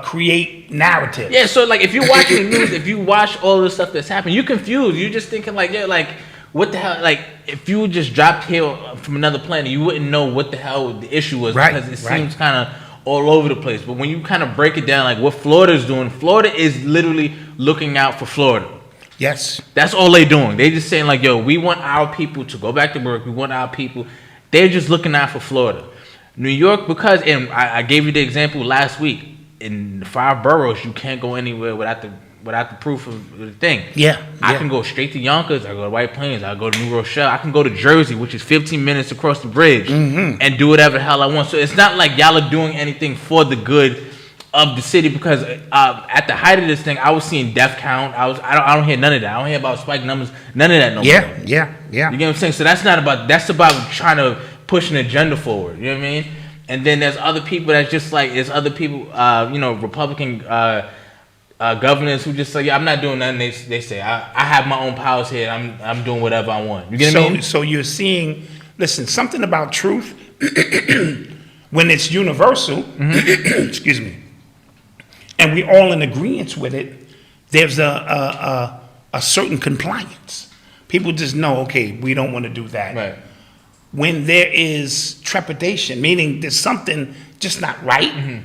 create narrative. Yeah. So, like, if you're watching the news, if you watch all the stuff that's happening, you're confused. You're just thinking like, yeah, like, what the hell? Like, if you just dropped here from another planet, you wouldn't know what the hell the issue was because it seems kind of all over the place. But when you kind of break it down, like what Florida's doing, Florida is literally looking out for Florida. Yes. That's all they're doing. They just saying like, yo, we want our people to go back to work. We want our people. They're just looking out for Florida. New York, because, and I gave you the example last week, in the 5 boroughs, you can't go anywhere without the proof of the thing. Yeah. I can go straight to Yonkers. I go to White Plains. I go to New Rochelle. I can go to Jersey, which is 15 minutes across the bridge, and do whatever the hell I want. So it's not like y'all are doing anything for the good of the city, because at the height of this thing, I was seeing death count. I don't hear none of that. I don't hear about spike numbers. None of that no more. Yeah. You get what I'm saying? So that's not about. That's about trying to push an agenda forward. You know what I mean? And then there's other people that's just like, there's other people, Republican governors who just say, yeah, I'm not doing nothing. They say, I have my own powers here. I'm doing whatever I want. You get what I mean? So you're seeing, listen, something about truth, when it's universal, excuse me, and we all in agreement with it, there's a certain compliance. People just know, okay, we don't want to do that. Right. When there is trepidation, meaning there's something just not right,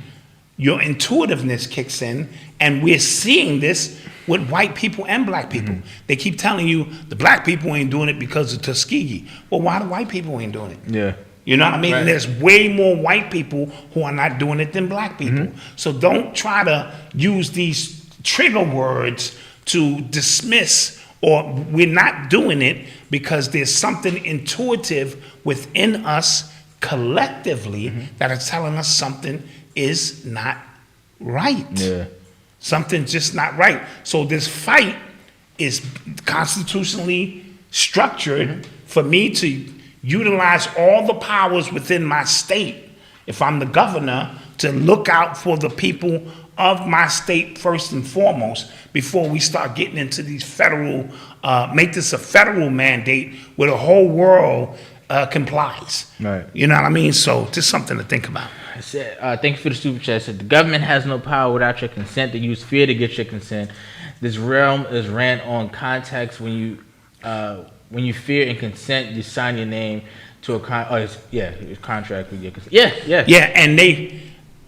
your intuitiveness kicks in, and we're seeing this with white people and black people. They keep telling you the black people ain't doing it because of Tuskegee. Well, why the white people ain't doing it? Yeah. You know what I mean? Right. There's way more white people who are not doing it than black people. So don't try to use these trigger words to dismiss, or we're not doing it because there's something intuitive within us collectively that is telling us something is not right. Yeah. Something's just not right. So this fight is constitutionally structured for me to utilize all the powers within my state, if I'm the governor, to look out for the people of my state first and foremost before we start getting into these federal, make this a federal mandate where the whole world complies. Right. You know what I mean? So just something to think about. I said, thank you for the super chat. I said, the government has no power without your consent. They use fear to get your consent. This realm is ran on context. When you fear and consent, you sign your name to a contract with your consent. Yeah,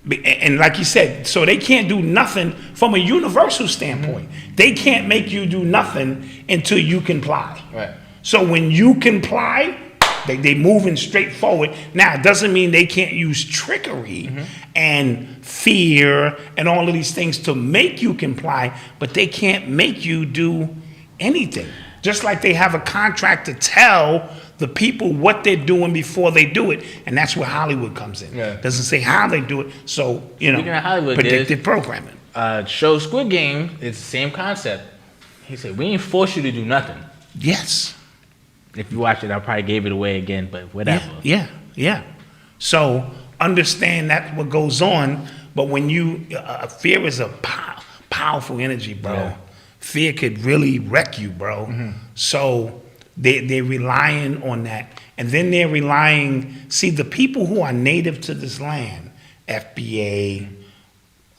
and like you said, so they can't do nothing from a universal standpoint. They can't make you do nothing until you comply. Right. So when you comply, they moving straight forward. Now, it doesn't mean they can't use trickery and fear and all of these things to make you comply, but they can't make you do anything. Just like they have a contract to tell the people what they're doing before they do it, and that's where Hollywood comes in. Yeah. Doesn't say how they do it, so Speaking of Hollywood, predictive programming. Show Squid Game, it's the same concept. He said, we ain't force you to do nothing. Yes. If you watch it, I probably gave it away again, but whatever. Yeah. So understand that's what goes on, but when you fear is a powerful energy, bro. Yeah. Fear could really wreck you, bro. So they're relying on that. And then they're relying, see, the people who are native to this land, FBA,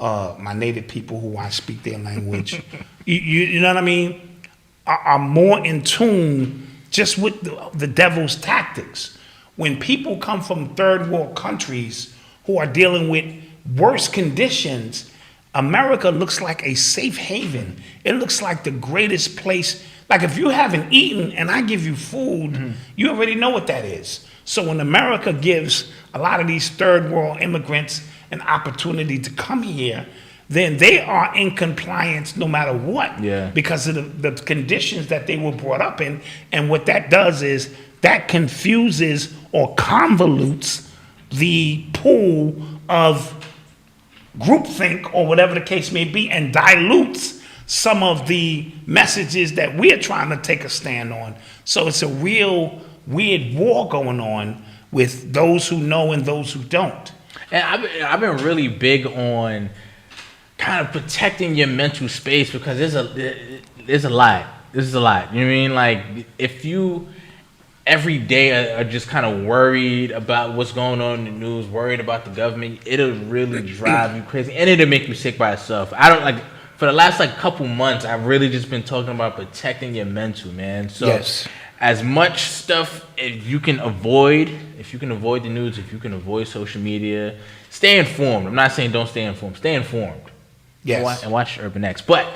my native people who I speak their language, you know what I mean, are more in tune just with the devil's tactics. When people come from third world countries who are dealing with worse conditions, America looks like a safe haven. It looks like the greatest place. Like if you haven't eaten and I give you food, you already know what that is. So when America gives a lot of these third world immigrants an opportunity to come here, then they are in compliance no matter what. Yeah. Because of the conditions that they were brought up in. And what that does is that confuses or convolutes the pool of groupthink or whatever the case may be, and dilutes some of the messages that we're trying to take a stand on. So it's a real weird war going on with those who know and those who don't. And I've been really big on kind of protecting your mental space, because there's a lot. This is a lot. You know what I mean? Like, if you every day are just kind of worried about what's going on in the news, worried about the government, it'll really drive you crazy, and it'll make you sick by itself. I don't like. For the last couple months, I've really just been talking about protecting your mental, man. So yes. as much stuff if you can avoid the news, if you can avoid social media, stay informed. I'm not saying don't stay informed. Stay informed. Yes. And watch Urban X. But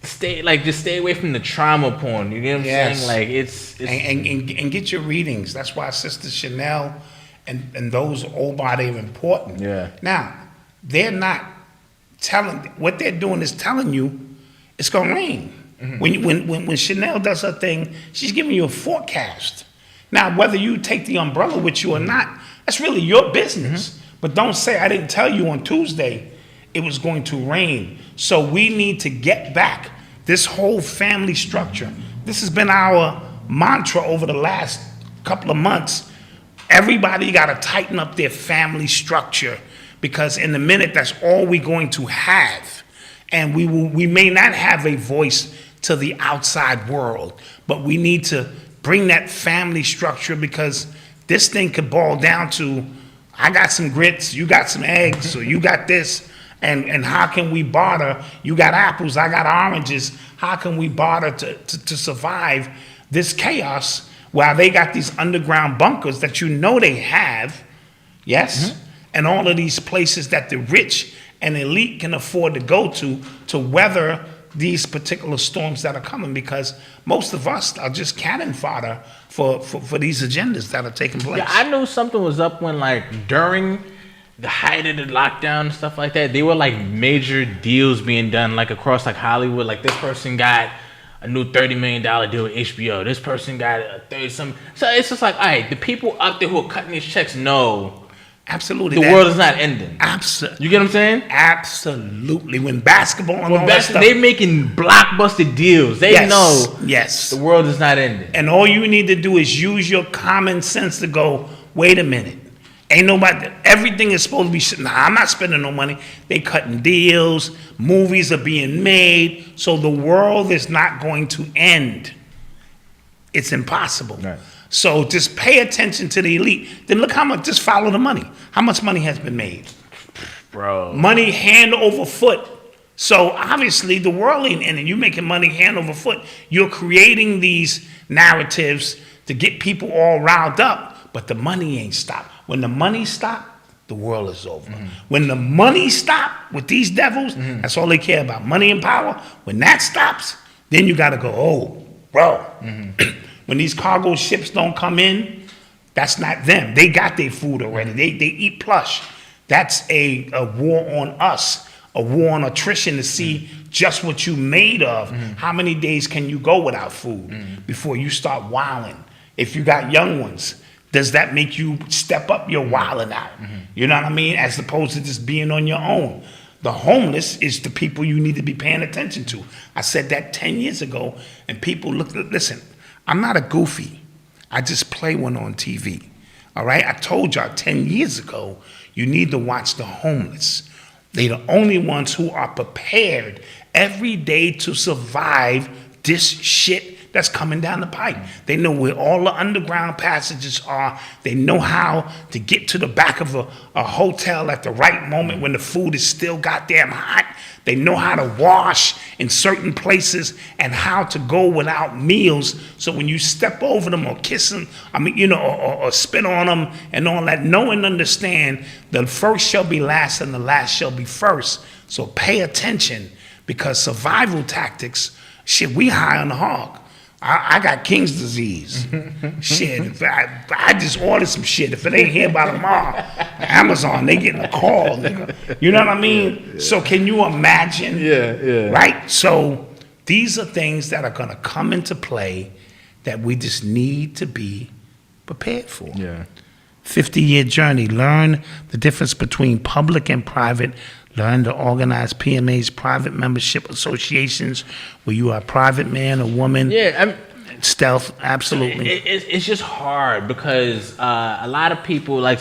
just stay away from the trauma porn. You get what I'm saying? Like it's and get your readings. That's why Sister Shanell and those old body are important. Yeah. Now, they're not telling, what they're doing is telling you it's gonna rain. Mm-hmm. When Shanell does her thing, she's giving you a forecast. Now, whether you take the umbrella with you or not, that's really your business. Mm-hmm. But don't say I didn't tell you on Tuesday it was going to rain. So we need to get back this whole family structure. This has been our mantra over the last couple of months. Everybody got to tighten up their family structure, because in a minute, that's all we're going to have. And we may not have a voice to the outside world, but we need to bring that family structure, because this thing could boil down to, I got some grits, you got some eggs, or you got this, and how can we barter? You got apples, I got oranges. How can we barter to survive this chaos while they got these underground bunkers that you know they have, yes? Mm-hmm. And all of these places that the rich and elite can afford to go to weather these particular storms that are coming, because most of us are just cannon fodder for these agendas that are taking place. Yeah, I knew something was up when, like, during the height of the lockdown and stuff like that, they were like major deals being done, like across like Hollywood. Like, this person got a new $30 million deal with HBO. This person got a 30-something. So it's just like, all right, the people out there who are cutting these checks know absolutely the world is not ending. Absolutely. You get what I'm saying? Absolutely. When basketball and all that stuff, they're making blockbuster deals. They know the world is not ending. And all you need to do is use your common sense to go, wait a minute. Ain't nobody, everything is supposed to be, I'm not spending no money. They cutting deals, movies are being made, so the world is not going to end. It's impossible. Right. So just pay attention to the elite. Then look how much, just follow the money. How much money has been made? Bro. Money hand over foot. So obviously the world ain't ending. You're making money hand over foot. You're creating these narratives to get people all riled up, but the money ain't stopped. When the money stopped, the world is over. Mm-hmm. When the money stopped with these devils, that's all they care about, money and power. When that stops, then you got to go, oh, bro. Mm-hmm. When these cargo ships don't come in, that's not them. They got their food already. They eat plush. That's a war on us, a war on attrition to see just what you made of. Mm-hmm. How many days can you go without food before you start wilding? If you got young ones, does that make you step up your wilding out? Mm-hmm. You know what I mean? As opposed to just being on your own. The homeless is the people you need to be paying attention to. I said that 10 years ago, and people listen, I'm not a goofy. I just play one on TV. All right? I told y'all 10 years ago, you need to watch the homeless. They're the only ones who are prepared every day to survive this shit that's coming down the pipe. They know where all the underground passages are. They know how to get to the back of a hotel at the right moment when the food is still goddamn hot. They know how to wash in certain places and how to go without meals. So when you step over them or kiss them, or spit on them and all that, know and understand the first shall be last and the last shall be first. So pay attention, because survival tactics, shit, we high on the hog. I got King's disease. Shit, if I just ordered some shit. If it ain't here by tomorrow, Amazon, they getting a call. You know what I mean? Yeah. So can you imagine? Yeah. Right? So these are things that are going to come into play that we just need to be prepared for. Yeah. 50-year journey. Learn the difference between public and private. Learn to organize PMAs, private membership associations, where you are a private man or woman. Yeah, stealth, absolutely. It's just hard because a lot of people like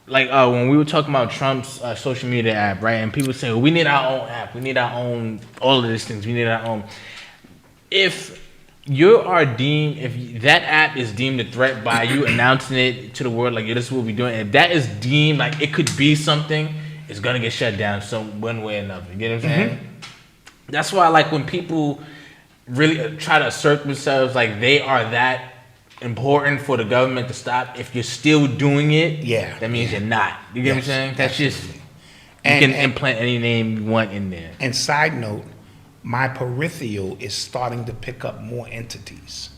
when we were talking about Trump's social media app, right? And people say, well, we need our own app, we need our own all of these things, we need our own. If that app is deemed a threat by you announcing it to the world, like, this is what we're doing. If that is deemed like it could be something, it's gonna get shut down one way or another. You get what I'm saying? That's why, like, when people really try to assert themselves like they are that important for the government to stop. If you're still doing it, that means you're not. You get what I'm saying? That's just you can implant any name you want in there. And side note, my peripheral is starting to pick up more entities.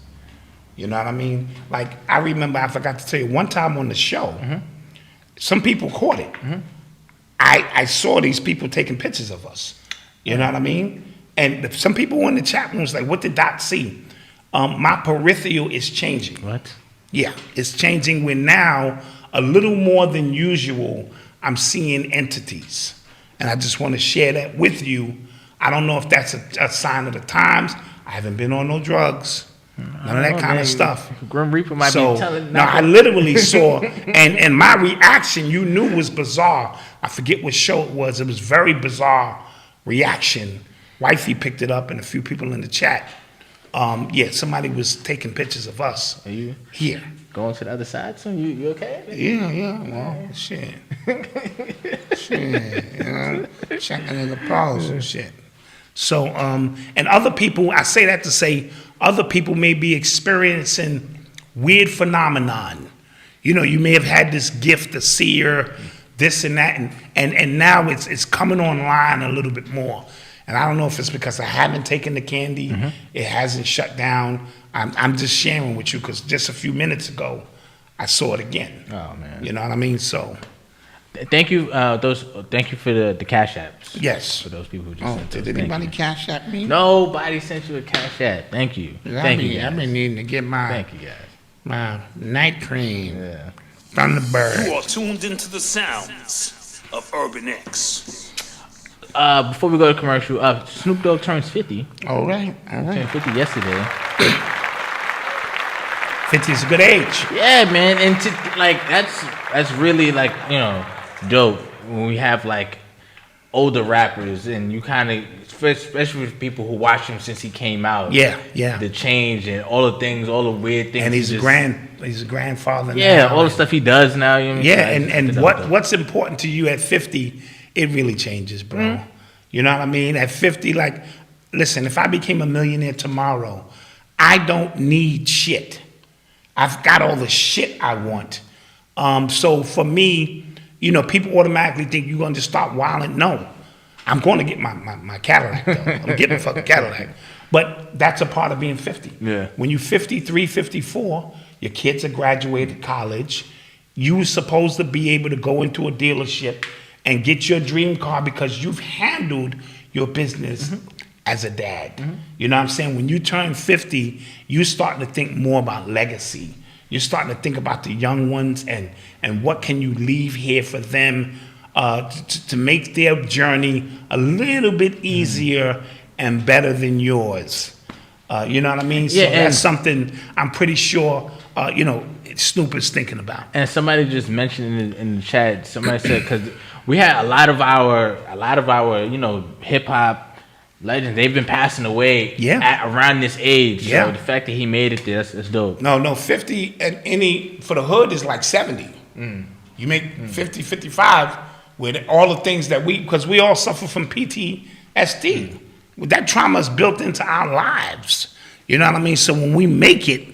You know what I mean? Like, I remember, I forgot to tell you, one time on the show, some people caught it. I saw these people taking pictures of us. You know what I mean? And some people in the chat room was like, what did Dot see? My peripheral is changing. What? Yeah, it's changing where now, a little more than usual, I'm seeing entities. And I just want to share that with you. I don't know if that's a sign of the times. I haven't been on no drugs. None of that kind of stuff. Grim Reaper might be telling. No, I literally saw, and my reaction, you knew was bizarre. I forget what show it was. It was very bizarre reaction. Wifey picked it up, and a few people in the chat. Somebody was taking pictures of us. Are you here? Going to the other side, son? You okay? Yeah. Well, shit. Shit. You know, checking in the pulse and shit. So, and other people, I say that to say, other people may be experiencing weird phenomenon. You know, you may have had this gift, the seer, this and that, and now it's coming online a little bit more. And I don't know if it's because I haven't taken the candy, it hasn't shut down. I'm just sharing with you because just a few minutes ago, I saw it again. Oh man, you know what I mean? So, thank you, thank you for the cash apps. Yes, for those people who just sent did anybody cash app me? Nobody sent you a cash app. Thank you. Thank you. I've been needing to get my thank you guys. My night cream. Yeah. Thunderbird. You are tuned into the sounds of Urban X. Before we go to commercial, Snoop Dogg turns 50. All right. Turned 50 yesterday. 50 is a good age. Yeah, man, and that's really like, you know, dope when we have like older rappers and you kind of, especially with people who watch him since he came out. Yeah. The change and all the things, all the weird things. And he's a grandfather now. Yeah, all the stuff he does now. You know, and what's important to you at 50, it really changes, bro. You know what I mean? At 50, like, listen, if I became a millionaire tomorrow, I don't need shit. I've got all the shit I want. So for me, you know, people automatically think you're going to just start wilding. No, I'm going to get my Cadillac, though. I'm getting a fucking Cadillac. But that's a part of being 50. Yeah. When you're 53, 54, your kids are graduated college. You're supposed to be able to go into a dealership and get your dream car because you've handled your business as a dad. You know what I'm saying? When you turn 50, you starting to think more about legacy. You're starting to think about the young ones and what can you leave here for them to make their journey a little bit easier and better than yours. You know what I mean? So that's something I'm pretty sure, you know, Snoop is thinking about. And somebody just mentioned in the chat, somebody said, because we had a lot of our, you know, hip hop legends, they've been passing away at around this age. Yeah. So the fact that he made it there, that's dope. No, 50 and for the hood is like 70. You make 50, 55 with all the things that because we all suffer from PTSD. That trauma is built into our lives. You know what I mean? So when we make it,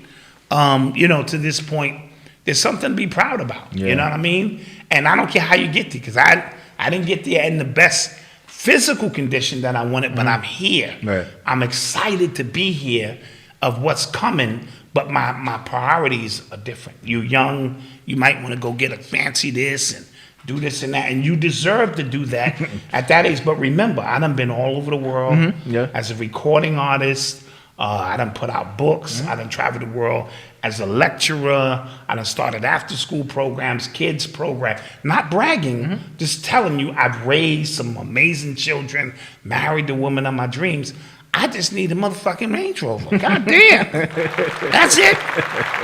you know, to this point, there's something to be proud about. You know what I mean? And I don't care how you get there, because I didn't get there in the best physical condition that I wanted, but I'm here. Right. I'm excited to be here of what's coming, but my priorities are different. You're young, you might want to go get a fancy this and do this and that, and you deserve to do that at that age. But remember, I done been all over the world as a recording artist. I done put out books. I done traveled the world as a lecturer. I done started after school programs, kids program. Not bragging, just telling you I've raised some amazing children, married the woman of my dreams. I just need a motherfucking Range Rover. God damn. That's it.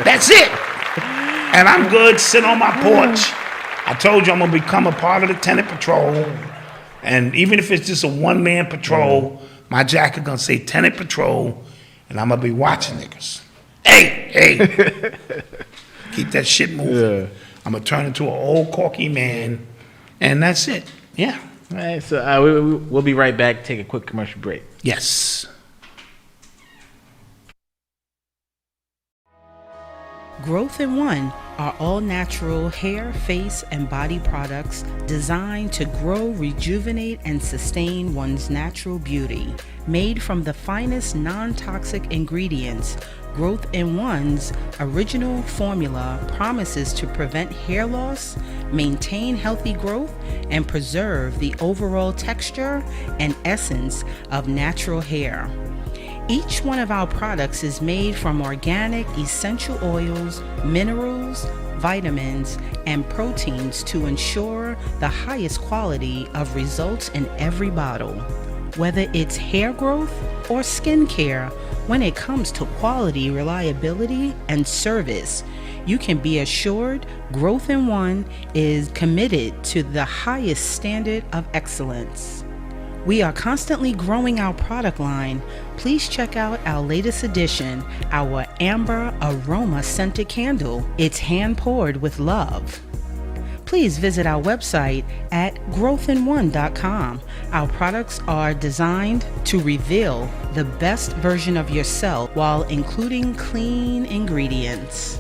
That's it. And I'm good sitting on my porch. I told you I'm going to become a part of the tenant patrol. And even if it's just a one-man patrol, my jacket going to say tenant patrol. And I'm going to be watching niggas. Hey. Keep that shit moving. I'm going to turn into an old corky man. And that's it. Yeah. All right, so we'll be right back. Take a quick commercial break. Yes. Growth in One are all-natural hair, face, and body products designed to grow, rejuvenate, and sustain one's natural beauty. Made from the finest non-toxic ingredients, Growth in One's original formula promises to prevent hair loss, maintain healthy growth, and preserve the overall texture and essence of natural hair. Each one of our products is made from organic essential oils, minerals, vitamins, and proteins to ensure the highest quality of results in every bottle. Whether it's hair growth or skin care, when it comes to quality, reliability, and service, you can be assured Growth in One is committed to the highest standard of excellence. We are constantly growing our product line. Please check out our latest addition, our Amber Aroma Scented Candle. It's hand poured with love. Please visit our website at growthin1.com. Our products are designed to reveal the best version of yourself while including clean ingredients.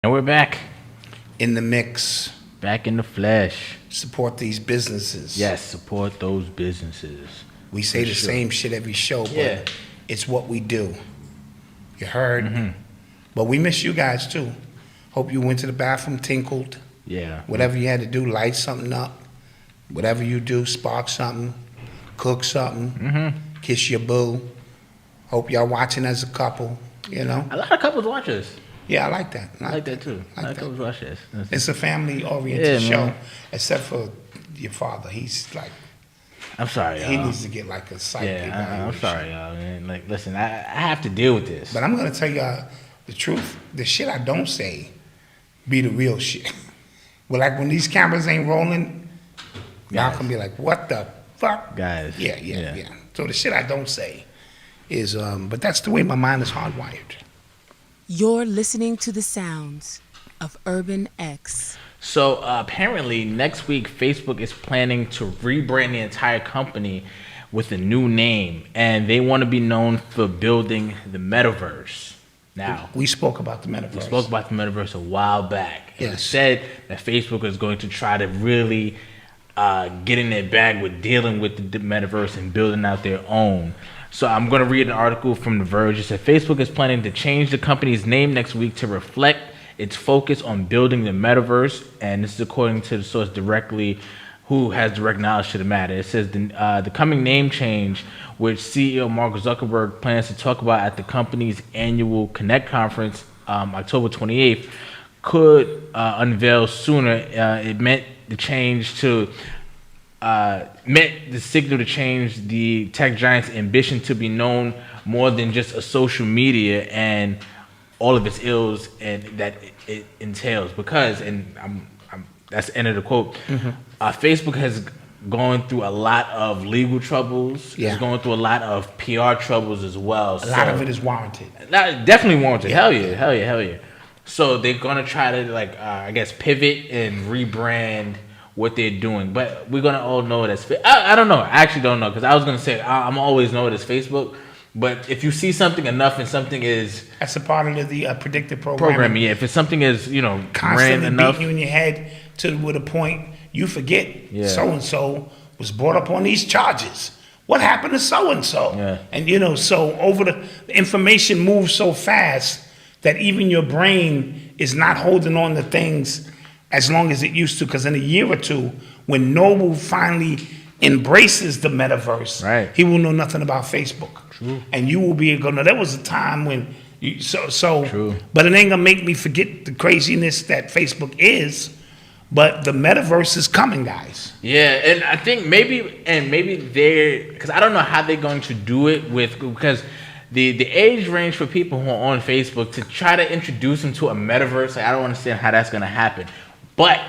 We're back in the mix, back in the flesh. Support these businesses. Yes, support those businesses. We say the same shit every show, but it's what we do. You heard? Mm-hmm. But we miss you guys too. Hope you went to the bathroom, tinkled. Yeah. Whatever you had to do, light something up. Whatever you do, spark something, cook something, kiss your boo. Hope y'all watching as a couple, you know? A lot of couples watch us. Yeah, I like that. I like that too. I like couples watch us. It's a family-oriented show, except for your father. He's like... I'm sorry, y'all. He needs to get like a psych evaluation. I'm sorry, y'all, man. Like, listen, I have to deal with this. But I'm going to tell y'all the truth. The shit I don't say be the real shit. Well, like when these cameras ain't rolling, y'all can be like, what the fuck? Guys. Yeah. So the shit I don't say is, but that's the way my mind is hardwired. You're listening to the sounds of Urban X. So apparently next week, Facebook is planning to rebrand the entire company with a new name, and they want to be known for building the metaverse. Now, we spoke about the metaverse. We spoke about the metaverse a while back. Yes. It said that Facebook is going to try to really get in their bag with dealing with the metaverse and building out their own. So I'm going to read an article from The Verge. It said Facebook is planning to change the company's name next week to reflect its focus on building the metaverse, and this is according to the source directly who has direct knowledge to the matter. It says the coming name change, which CEO Mark Zuckerberg plans to talk about at the company's annual Connect conference October 28th, could unveil sooner. It meant the change to meant the signal to change the tech giant's ambition to be known more than just a social media and all of its ills and that it entails. Because, and that's the end of the quote, Facebook has gone through a lot of legal troubles. It's going through a lot of PR troubles as well. A lot of it is warranted. Definitely warranted. Hell yeah. So they're going to try to, like, I guess, pivot and rebrand what they're doing. But we're gonna all know it as I don't know. I actually don't know, because I was gonna say I'm always know it as Facebook. But if you see something enough and something is... That's a part of the predictive programming. Yeah. If it's something is, constantly enough, beating you in your head to a point you forget so-and-so was brought up on these charges. What happened to so-and-so? Yeah. And, so over the information moves so fast that even your brain is not holding on to things as long as it used to. Because in a year or two, when Noble finally embraces the metaverse, right, he will know nothing about Facebook. True. And you will be going to... There was a time when... True. But it ain't going to make me forget the craziness that Facebook is. But the metaverse is coming, guys. Yeah, and I think maybe they're... Because I don't know how they're going to do it because the age range for people who are on Facebook to try to introduce them to a metaverse, I don't understand how that's going to happen. But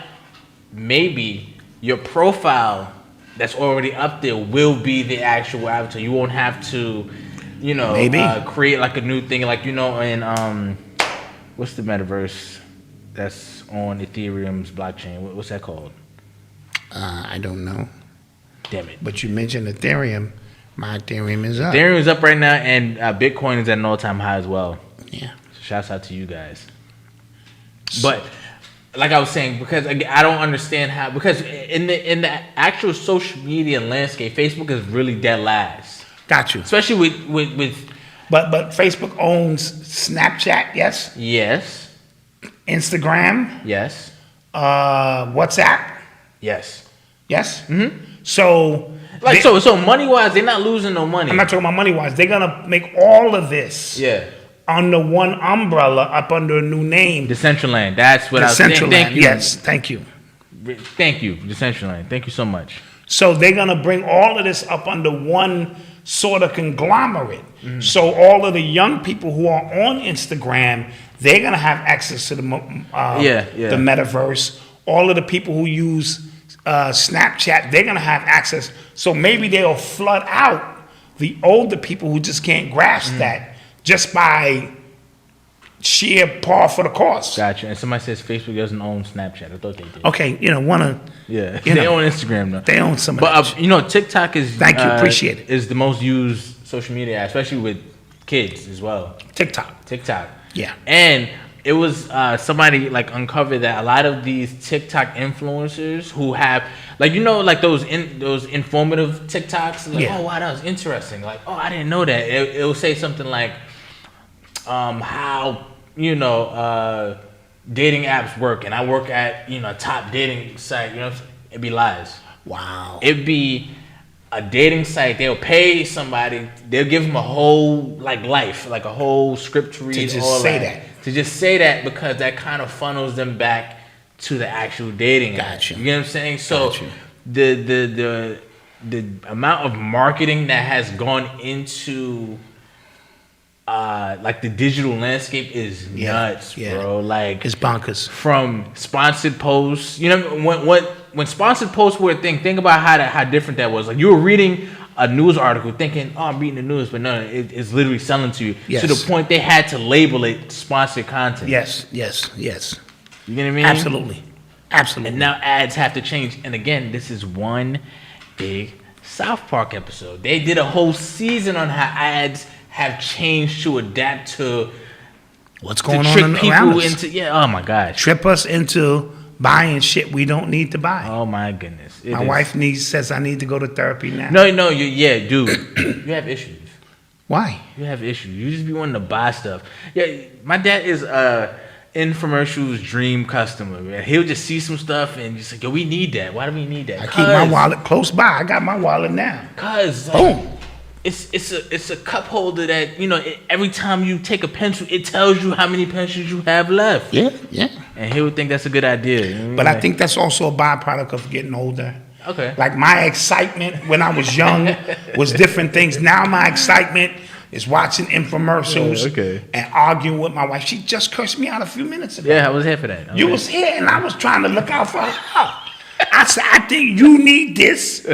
maybe your profile that's already up there will be the actual avatar. You won't have to, create like a new thing, like in what's the metaverse that's on Ethereum's blockchain? What's that called? I don't know. Damn it! But you mentioned Ethereum. My Ethereum is up. Ethereum is up right now, and Bitcoin is at an all-time high as well. Yeah. So shouts out to you guys. But like I was saying, because I don't understand how, because in the actual social media landscape, Facebook is really dead last. Got you. Especially with But Facebook owns Snapchat, yes? Yes. Instagram? Yes. WhatsApp? Yes. Yes? Mm-hmm. So so money wise, they're not losing no money. I'm not talking about money wise. They're gonna make all of this under one umbrella, up under a new name. Decentraland. That's what I was saying. Thank you. Yes, thank you. Thank you, Decentraland. Thank you so much. So they're gonna bring all of this up under one sort of conglomerate. Mm-hmm. So all of the young people who are on Instagram, they're gonna have access to the metaverse. All of the people who use Snapchat, they're gonna have access. So maybe they'll flood out the older people who just can't grasp that just by sheer par for the course. Gotcha. And somebody says Facebook doesn't own Snapchat. I thought they did. Okay, they own Instagram though. They own some of that. But TikTok is thank you, appreciate it. Is the most used social media, especially with kids as well. TikTok. Yeah. And it was somebody uncovered that a lot of these TikTok influencers who have those informative TikToks, oh wow, that was interesting. Oh, I didn't know that. It will say something like how dating apps work, and I work at a top dating site. It'd be lies. Wow. It'd be a dating site. They'll pay somebody. They'll give them a whole life, a whole script to read. To just say that. To just say that, because that kind of funnels them back to the actual dating. Gotcha. You get what I'm saying? So the amount of marketing that has gone into the digital landscape is nuts, bro. It's bonkers. From sponsored posts, when sponsored posts were a thing, think about how different that was. You were reading a news article thinking, oh, I'm reading the news, but no, it's literally selling to you. Yes. To the point they had to label it sponsored content. Yes. You get what I mean? Absolutely. And now ads have to change. And again, this is one big South Park episode. They did a whole season on how ads have changed to adapt to what's going on around us. Oh my gosh. Trick us into buying shit we don't need to buy. Oh my goodness. My wife says I need to go to therapy now. No, dude. You have issues. Why? You have issues. You just be wanting to buy stuff. Yeah, my dad is infomercials dream customer, man. He'll just see some stuff and just yo, we need that. Why do we need that? I keep my wallet close by. I got my wallet now. Boom. It's a cup holder that every time you take a pencil, it tells you how many pencils you have left. Yeah. And he would think that's a good idea. But I think that's also a byproduct of getting older. Okay. My excitement when I was young was different things. Now my excitement is watching infomercials and arguing with my wife. She just cursed me out a few minutes ago. Yeah, I was here for that. You was here, and I was trying to look out for her. I said, I think you need this.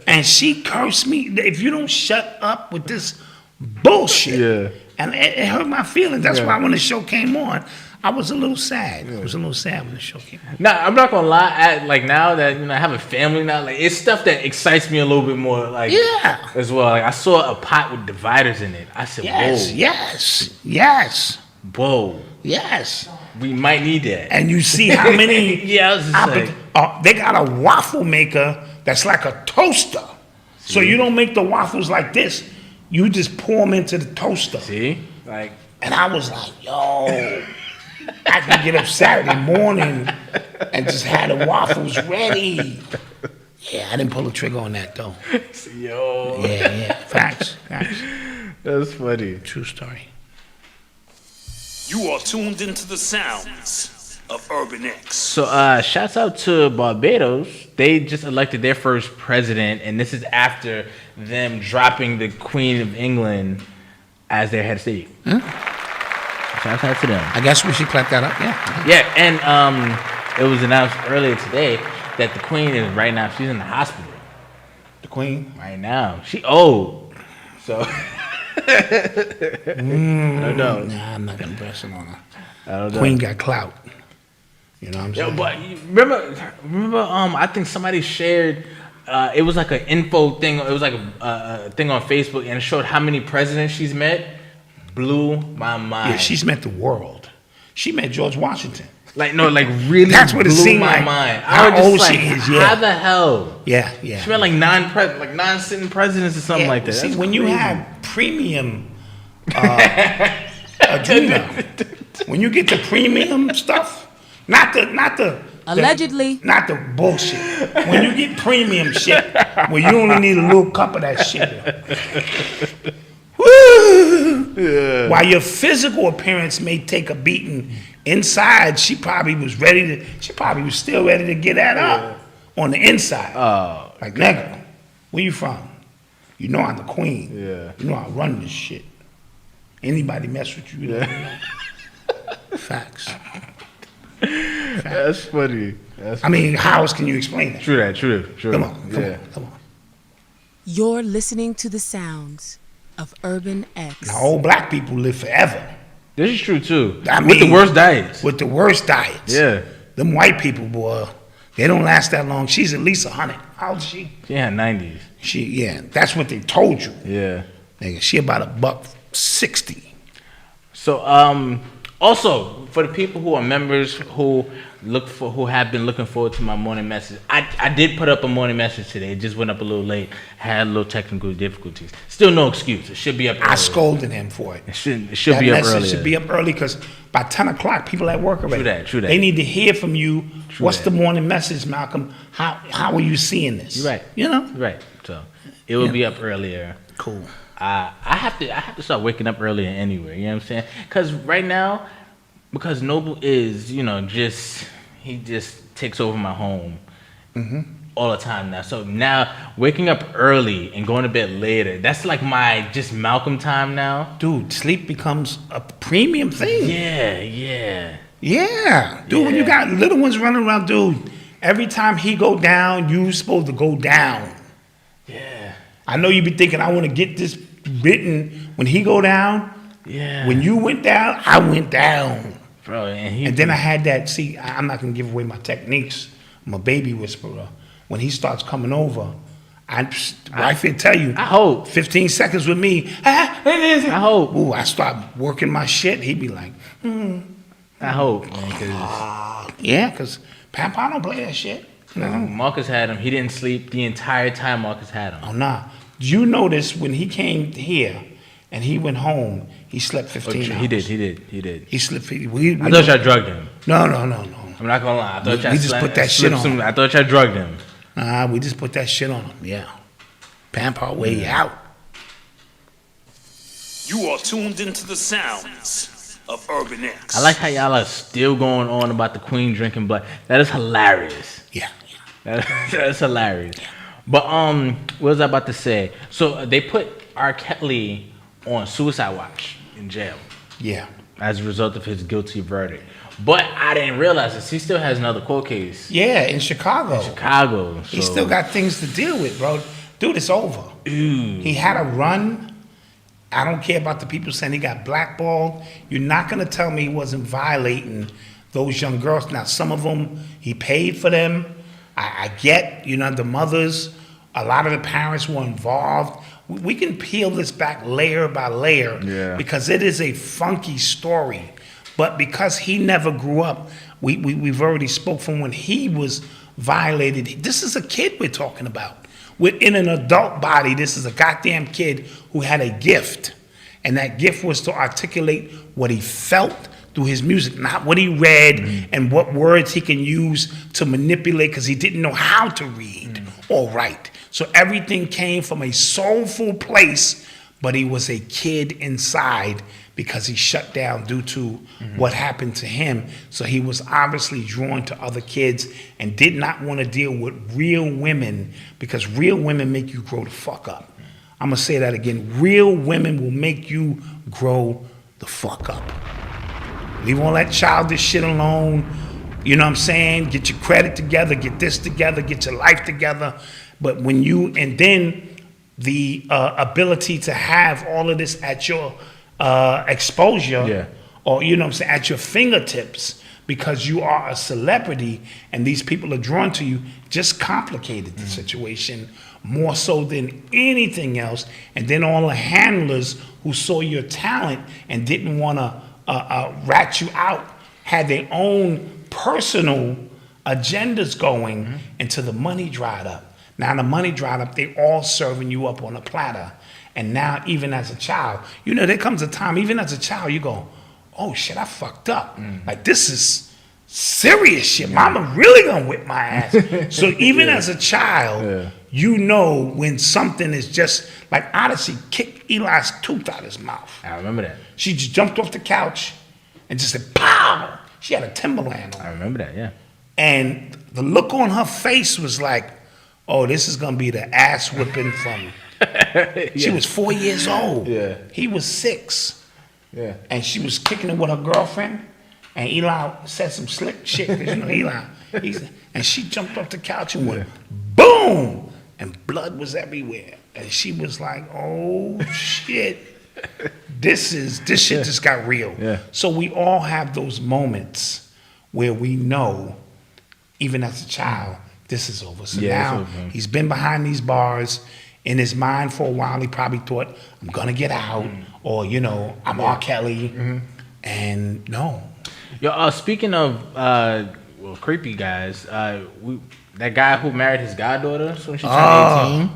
And she cursed me. If you don't shut up with this bullshit. Yeah. And it hurt my feelings. That's why when the show came on, I was a little sad. I was a little sad when the show came out. Nah, I'm not gonna lie. Like now that I have a family now, like it's stuff that excites me a little bit more. Like as well. Like I saw a pot with dividers in it. I said, yes, whoa, yes, whoa, yes. We might need that. And you see how many? Yeah, I was just like, they got a waffle maker that's like a toaster. See? So you don't make the waffles like this. You just pour them into the toaster. See, like. And I was like, yo, I can get up Saturday morning and just have the waffles ready. Yeah, I didn't pull the trigger on that, though. Yo. Yeah. Facts. That's funny. True story. You are tuned into the sounds of Urban X. So, shouts out to Barbados. They just elected their first president, and this is after them dropping the Queen of England as their head of state. Shout out to them. I guess we should clap that up. Yeah, and it was announced earlier today that the Queen is right now. She's in the hospital. The Queen right now. She old. So I don't know. Nah, I'm not gonna press it on her. I don't know. Queen got clout. You know what I'm saying? But remember. I think somebody shared. It was like an info thing. It was like a thing on Facebook, and it showed how many presidents she's met. Blew my mind. Yeah, she's met the world. She met George Washington. Like really. That's what it seemed my like. Mind. How old she is? Yeah. How the hell? Yeah. She met like nine sitting presidents or something like that. See, that's when crazy. you have premium, adrenal, when you get the premium stuff, not the allegedly, not the bullshit. When you get premium shit, where you only need a little cup of that shit. Woo! Yeah. While your physical appearance may take a beating, inside she probably was still ready to get that up on the inside. Oh, like nigga, where you from? You know I'm the queen. Yeah. You know I run this shit. Anybody mess with you? Yeah. Facts. That's funny. I mean, how else can you explain that? True. Come on. You're listening to the sounds of Urban X. Now, old black people live forever. This is true too. With the worst diets. With the worst diets. Yeah. Them white people, boy, they don't last that long. She's at least 100. How old is she? Yeah, 90s. That's what they told you. Yeah. Nigga, she about $160. So, also for the people who are members who have been looking forward to my morning message, I did put up a morning message today. It just went up a little late. Had a little technical difficulties. Still no excuse. It should be up earlier. I scolded him for it. It should be up earlier. It should be up early because by 10 o'clock, people at work already. True that. They need to hear from you. What's the morning message, Malcolm? How are you seeing this? You're right. You know? Right. So it will be up earlier. Cool. I have to start waking up earlier anyway. You know what I'm saying? Because right now, because Noble is, he just takes over my home all the time now. So now waking up early and going to bed later, that's like my just Malcolm time now. Dude, sleep becomes a premium thing. Yeah. Dude, when you got little ones running around, dude, every time he go down, you supposed to go down. Yeah. I know you be thinking, I want to get this written. When he go down, when you went down, I went down. Bro, and then I had that, see, I'm not going to give away my techniques. I'm a baby whisperer. When he starts coming over, I can tell you. I hope. 15 seconds with me. I hope. Ooh, I start working my shit. He'd be like, I hope, man. Because Papa don't play that shit. No. Marcus had him. He didn't sleep the entire time Marcus had him. Oh, nah. You notice when he came here and he went home, he slept 15 hours. He did. He slept. I thought y'all drugged him. No. I'm not gonna lie. I thought y'all just put that shit on him. I thought y'all drugged him. Nah, we just put that shit on him. Yeah. Pampa way out. You are tuned into the sounds of Urban X. I like how y'all are still going on about the Queen drinking blood. That is hilarious. Yeah. That's hilarious. But what was I about to say? So they put R. Kelly on suicide watch in jail. Yeah. As a result of his guilty verdict. But I didn't realize this. He still has another court case. Yeah, in Chicago. So. He still got things to deal with, bro. Dude, it's over. Ooh. He had a run I don't care about the people saying he got blackballed. You're not going to tell me he wasn't violating those young girls. Now, some of them, he paid for them. I get, the mothers, a lot of the parents were involved. We can peel this back layer by layer because it is a funky story. But because he never grew up, we've already spoke from when he was violated. This is a kid we're talking about. Within an adult body, this is a goddamn kid who had a gift. And that gift was to articulate what he felt through his music, not what he read and what words he can use to manipulate because he didn't know how to read or write. So everything came from a soulful place, but he was a kid inside because he shut down due to what happened to him. So he was obviously drawn to other kids and did not want to deal with real women because real women make you grow the fuck up. I'm going to say that again. Real women will make you grow the fuck up. Leave all that childish shit alone. You know what I'm saying? Get your credit together, get this together, get your life together. But when and then the ability to have all of this at your exposure, or at your fingertips, because you are a celebrity and these people are drawn to you, just complicated the situation more so than anything else. And then all the handlers who saw your talent and didn't want to rat you out had their own personal agendas going until the money dried up. Now the money dried up, they all serving you up on a platter. And now, even as a child, there comes a time, even as a child, you go, oh shit, I fucked up. Like, this is serious shit. Mama really gonna whip my ass. So even as a child, when something is just, like Odyssey kicked Eli's tooth out his mouth. I remember that. She just jumped off the couch and just said, pow! She had a Timberland on. I remember that, yeah. And the look on her face was like, oh, this is gonna be the ass whipping from... She was 4 years old. Yeah. He was 6. Yeah. And she was kicking it with her girlfriend. And Eli said some slick shit. Eli. And she jumped off the couch and went, boom! And blood was everywhere. And she was like, oh, shit. This shit just got real. Yeah. So we all have those moments where we know, even as a child, this is over. So now he's been behind these bars. In his mind for a while, he probably thought, I'm going to get out, or, I'm R. Kelly. And no. Yo, speaking of, creepy guys, that guy who married his goddaughter when she turned 18.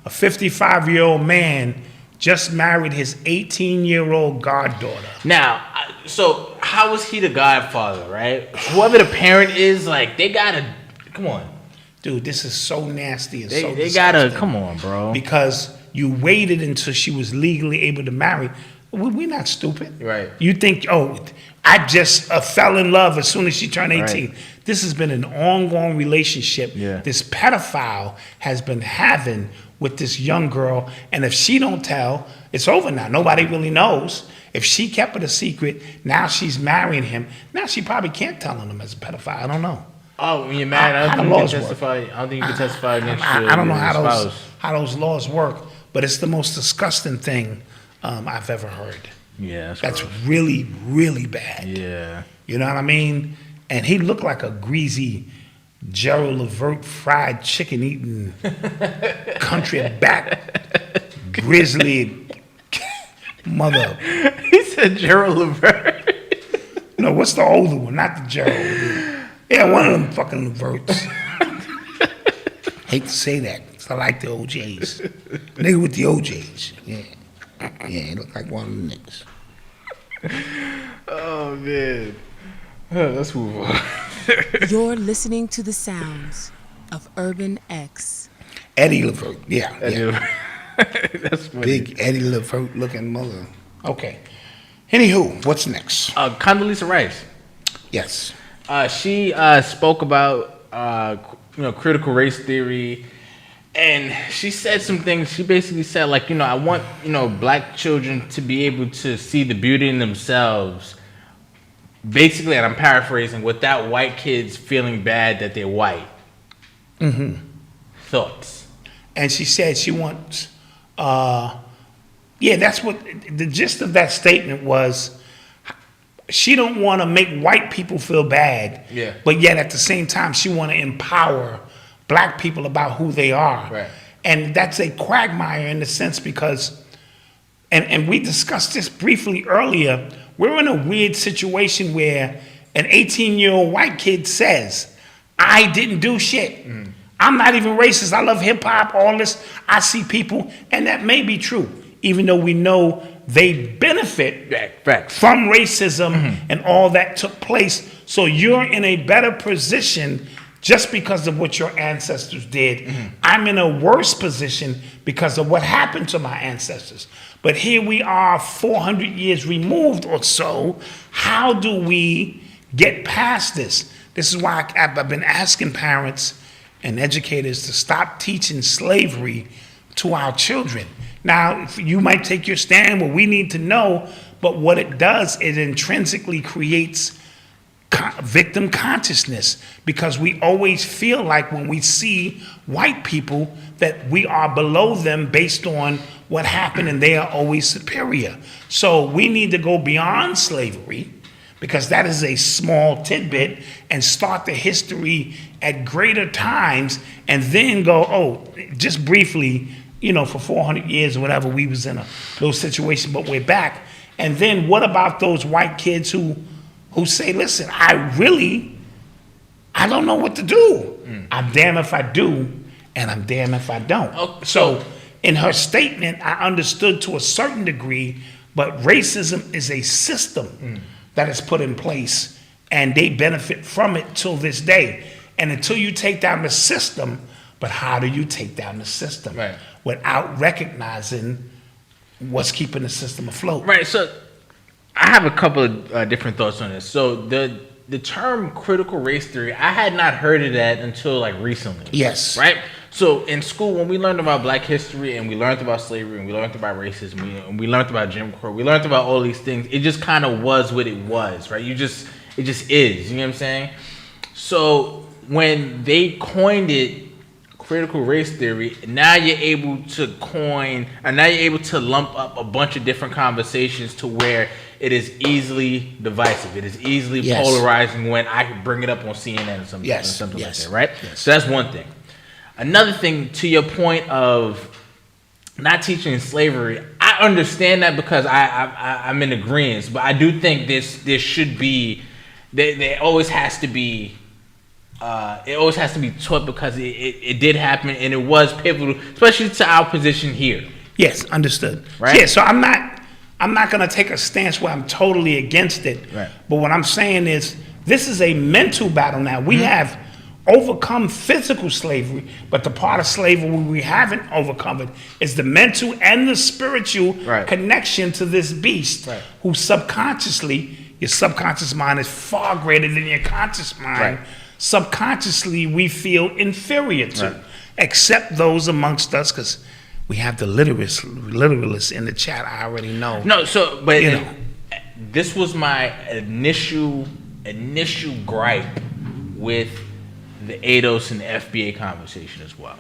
A 55-year-old man just married his 18-year-old goddaughter. Now, so how was he the godfather, right? Whoever the parent is, like, they got to, come on. Dude, this is so nasty and so disgusting. They gotta, come on, bro. Because you waited until she was legally able to marry. We're not stupid. Right. You think, I just fell in love as soon as she turned 18. Right. This has been an ongoing relationship. Yeah. This pedophile has been having with this young girl. And if she don't tell, it's over now. Nobody really knows. If she kept it a secret, now she's marrying him. Now she probably can't tell him as a pedophile. I don't know. Oh, when you're married, I don't think you can testify against your I don't know how those laws work, but it's the most disgusting thing I've ever heard. Yeah, that's really, really bad. Yeah. You know what I mean? And he looked like a greasy Gerald Levert fried chicken eating country back grizzly mother. He said Gerald Levert. No, what's the older one? Not the Gerald. Yeah, one of them fucking Leverts. Hate to say that, because I like the OJs. Nigga with the OJs. Yeah. Yeah, he look like one of them niggas. Oh, man. Let's move on. You're listening to the sounds of Urban X. Eddie Levert. Yeah. Eddie Levert. That's funny. Big Eddie Levert looking mother. Okay. Anywho, what's next? Condoleezza Rice. Yes. She spoke about critical race theory, and she said some things. She basically said, like, I want black children to be able to see the beauty in themselves. Basically, and I'm paraphrasing, without white kids feeling bad that they're white. Thoughts? And she said she wants Yeah, that's what the gist of that statement was. She don't want to make white people feel bad, but yet at the same time she want to empower black people about who they are. Right. And that's a quagmire in the sense because, and we discussed this briefly earlier, we're in a weird situation where an 18-year-old white kid says, I didn't do shit. I'm not even racist. I love hip hop, all this. I see people, and that may be true, even though we know they benefit from racism and all that took place. So you're in a better position just because of what your ancestors did. I'm in a worse position because of what happened to my ancestors. But here we are 400 years removed or so. How do we get past this? This is why I've been asking parents and educators to stop teaching slavery to our children. Now, you might take your stand, well, we need to know, but what it does, it intrinsically creates victim consciousness, because we always feel like when we see white people that we are below them based on what happened and they are always superior. So we need to go beyond slavery, because that is a small tidbit, and start the history at greater times, and then go, oh, just briefly, you know, for 400 years or whatever, we was in a little situation, but we're back. And then what about those white kids who say, listen, I don't know what to do. I'm damned if I do, and I'm damned if I don't. Oh, so in her statement, I understood to a certain degree, but racism is a system that is put in place, and they benefit from it till this day. And until you take down the system, but how do you take down the system without recognizing what's keeping the system afloat? Right. So I have a couple of different thoughts on this. So the term critical race theory, I had not heard of that until like recently. Yes. Right. So in school, when we learned about Black history and we learned about slavery and we learned about racism and we learned about Jim Crow, we learned about all these things. It just kind of was what it was, right? It just is. You know what I'm saying? So when they coined it critical race theory, now you're able to lump up a bunch of different conversations to where it is easily divisive. It is easily polarizing when I can bring it up on CNN or something, like that, right? Yes. So that's one thing. Another thing, to your point of not teaching slavery, I understand that because I'm in agreement, but I do think there should be, there always has to be, it always has to be taught because it did happen and it was pivotal, especially to our position here. Yes, understood. Right? Yeah, so I'm not going to take a stance where I'm totally against it. Right. But what I'm saying is this is a mental battle now. We have overcome physical slavery, but the part of slavery we haven't overcome is the mental and the spiritual connection to this beast who subconsciously, your subconscious mind is far greater than your conscious mind. Subconsciously we feel inferior to, except those amongst us, because we have the literalists in the chat. I already know. No, so but you know, this was my initial gripe with the ADOS and the FBA conversation as well,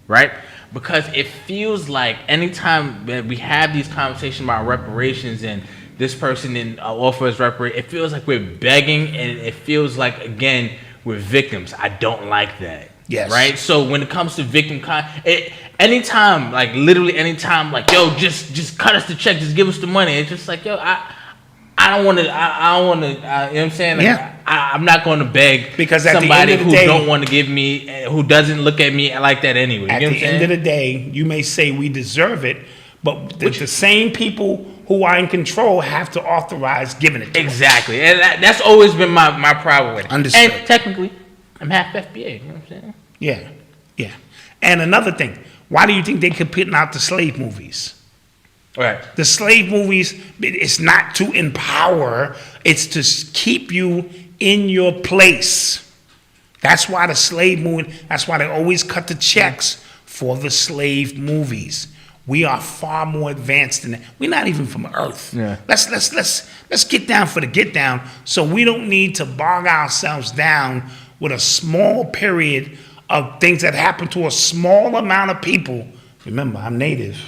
right? Because it feels like anytime that we have these conversations about reparations and this person offers reparations, it feels like we're begging, and it feels like, again, we're victims. I don't like that. Yes. Right? So when it comes to victim anytime, like literally anytime, like, yo, just cut us the check, just give us the money. It's just like, yo, I don't want to, you know what I'm saying? Like, I'm not going to beg because at somebody the end of who the day, don't want to give me, who doesn't look at me like that anyway. At you know the end of the day, you may say we deserve it, but the same people who are in control have to authorize giving it to exactly. And that's always been my problem with it. Understood. And technically, I'm half FBA. You know what I'm saying? Yeah, yeah. And another thing, why do you think they keep putting out the slave movies? Right. The slave movies, it's not to empower, it's to keep you in your place. That's why the slave movie, that's why they always cut the checks for the slave movies. We are far more advanced than that. We're not even from Earth. Yeah. Let's get down for the get down, so we don't need to bog ourselves down with a small period of things that happen to a small amount of people Remember, I'm native.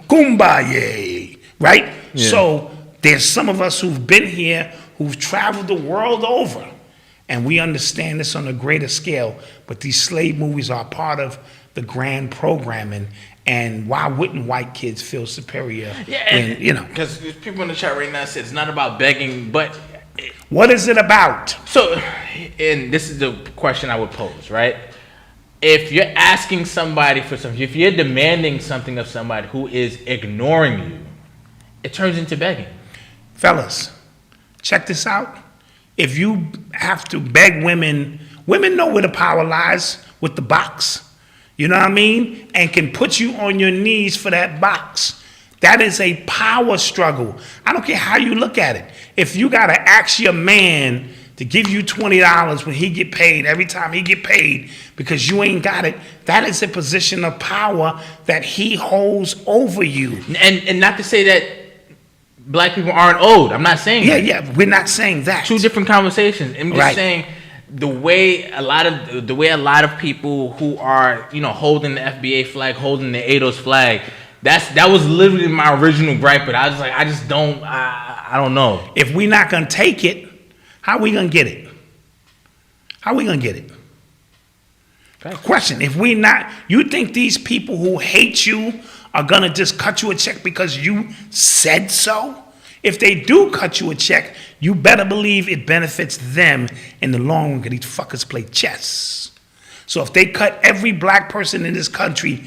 Kumbaya, right? Yeah. So there's some of us who've been here, who've traveled the world over, and we understand this on a greater scale. But these slave movies are part of the grand programming. And why wouldn't white kids feel superior? Yeah, and, because people in the chat right now said it's not about begging, but what is it about? So, and this is the question I would pose, right? If you're asking somebody for something, if you're demanding something of somebody who is ignoring you, it turns into begging. Fellas, check this out. If you have to beg women know where the power lies with the box. You know what I mean? And can put you on your knees for that box. That is a power struggle. I don't care how you look at it. If you got to ask your man to give you $20 when he get paid, every time he get paid, because you ain't got it, that is a position of power that he holds over you. And not to say that black people aren't owed. I'm not saying that. Yeah, we're not saying that. Two different conversations. I'm just saying the way a lot of people who are, holding the FBA flag, holding the ADOS flag, that was literally my original gripe, but I was like, I don't know. If we're not gonna take it, how are we gonna get it? Question, if we not, you think these people who hate you are gonna just cut you a check because you said so? If they do cut you a check, you better believe it benefits them in the long run, because these fuckers play chess. So if they cut every black person in this country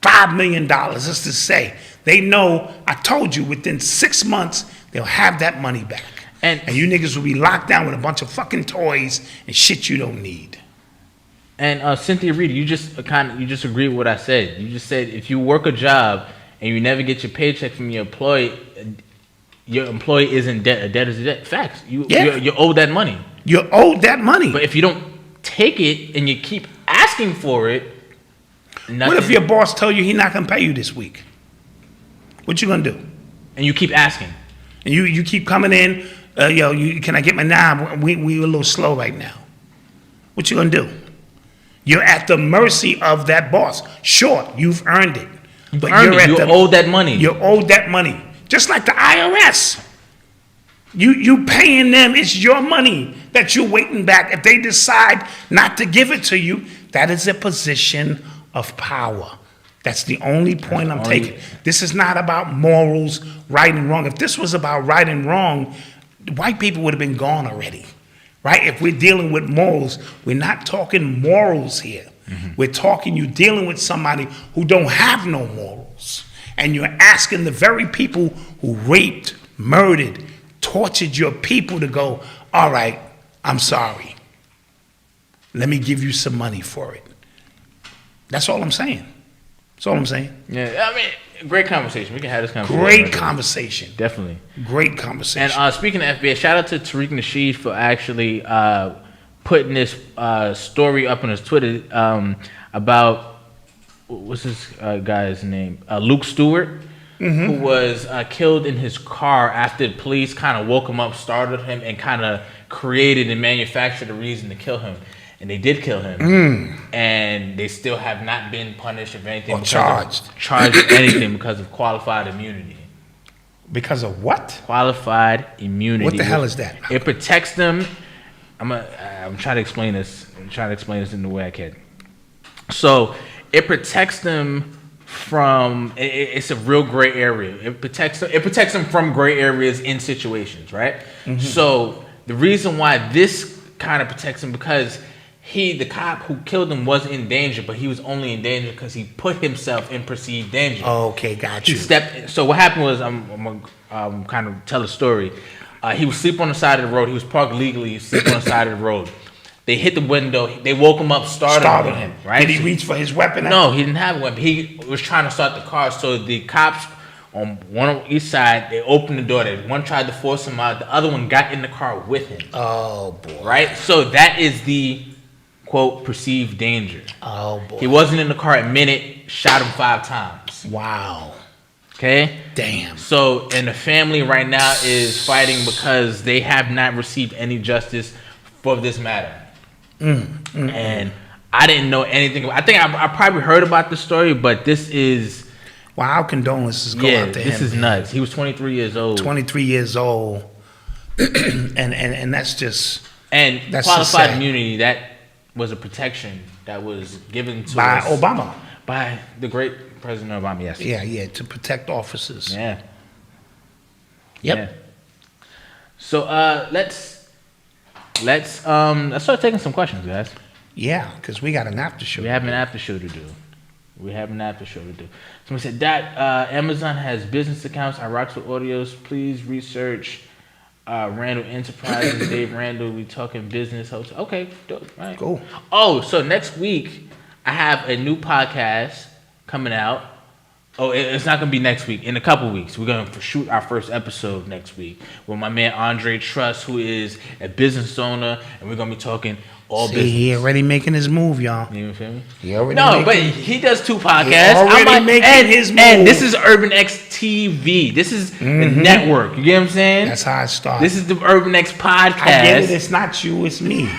$5 million, let's just say, they know, I told you, within 6 months, they'll have that money back. And you niggas will be locked down with a bunch of fucking toys and shit you don't need. And Cynthia Reed, you just agreed with what I said. You just said if you work a job and you never get your paycheck from your employee is in debt. A debt is a debt. Facts. You're owed that money. You're owed that money. But if you don't take it and you keep asking for it, nothing. What if your boss tell you he's not gonna pay you this week? What you gonna do? And you keep asking. And you keep coming in. Can I get my knob? We a little slow right now. What you gonna do? You're at the mercy of that boss. Sure, you've earned it. But you're owed that money. You're owed that money. Just like the IRS. You paying them, it's your money that you're waiting back. If they decide not to give it to you, that is a position of power. That's the only point I'm taking. This is not about morals, right and wrong. If this was about right and wrong, white people would have been gone already. Right? If we're dealing with morals, we're not talking morals here. Mm-hmm. We're talking, you're dealing with somebody who don't have no morals. And you're asking the very people who raped, murdered, tortured your people to go, all right, I'm sorry. Let me give you some money for it. That's all I'm saying. That's all I'm saying. Yeah, I mean, great conversation. We can have this conversation. Great conversation. Definitely. Great conversation. And speaking of FBA, shout out to Tariq Nasheed for actually putting this story up on his Twitter about, what's this guy's name? Luke Stewart, who was killed in his car after the police kind of woke him up, startled him, and kind of created and manufactured a reason to kill him. And they did kill him, and they still have not been punished or anything. Or charged anything because of qualified immunity. Because of what? Qualified immunity. What the hell is that? It protects them. I'm trying to explain this. I'm trying to explain this in the way I can. So it protects them from. It's a real gray area. It protects them from gray areas in situations, right? Mm-hmm. So the reason why this kind of protects them because the cop who killed him was in danger, but he was only in danger because he put himself in perceived danger. Okay, got you. So what happened was, I'm kind of tell a story. He was sleeping on the side of the road. He was parked legally. He was sleeping on the side of the road. They hit the window. They woke him up, startled him. Right? Did he reach for his weapon? No, he didn't have a weapon. He was trying to start the car. So the cops on one on each side, they opened the door. One tried to force him out. The other one got in the car with him. Oh boy! Right. So that is the quote perceived danger. Oh boy! He wasn't in the car a minute. Shot him 5 times. Wow. Okay. Damn. So and the family right now is fighting because they have not received any justice for this matter. And I didn't know anything. I think I probably heard about the story, but this is. Wow, our condolences go out to him. This is nuts. He was 23 years old. 23 years old, and that's just. And that's qualified immunity, that was a protection that was given to by us Obama, by the great President Obama. Yes. Yeah, to protect officers. Yeah. Yep. Yeah. So let's start taking some questions, guys. Yeah, because we got an after show. We have an after show to do. Somebody said that Amazon has business accounts. I rocks with audios. Please research Randall Enterprises. Dave Randall. We talking business hotel. Okay, dope. All right. Cool. Oh, so next week I have a new podcast coming out. Oh, it's not going to be next week. In a couple weeks, we're going to shoot our first episode next week with my man Andre Truss, who is a business owner, and we're going to be talking all business. He already making his move, y'all. You feel me? But he does 2 podcasts. Already making his move. And this is Urban X TV. This is the network. You get what I'm saying? That's how it starts. This is the Urban X podcast. I get it. It's not you. It's me.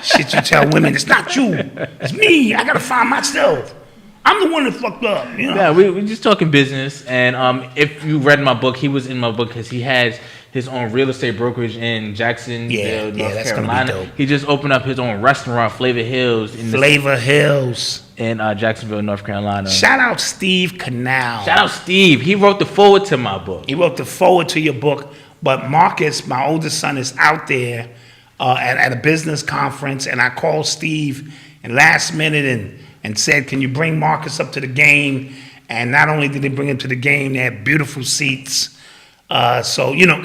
Shit, you tell women it's not you. It's me. I got to find myself. I'm the one that fucked up. You know? Yeah, we're just talking business. And if you read my book, he was in my book because he has his own real estate brokerage in Jacksonville, North Carolina. Gonna be dope. He just opened up his own restaurant, Flavor Hills. In Jacksonville, North Carolina. Shout out Steve Canal. Shout out Steve. He wrote the foreword to my book. He wrote the foreword to your book. But Marcus, my oldest son, is out there at a business conference, and I called Steve and last minute and said, can you bring Marcus up to the game? And not only did they bring him to the game, they had beautiful seats. So, you know,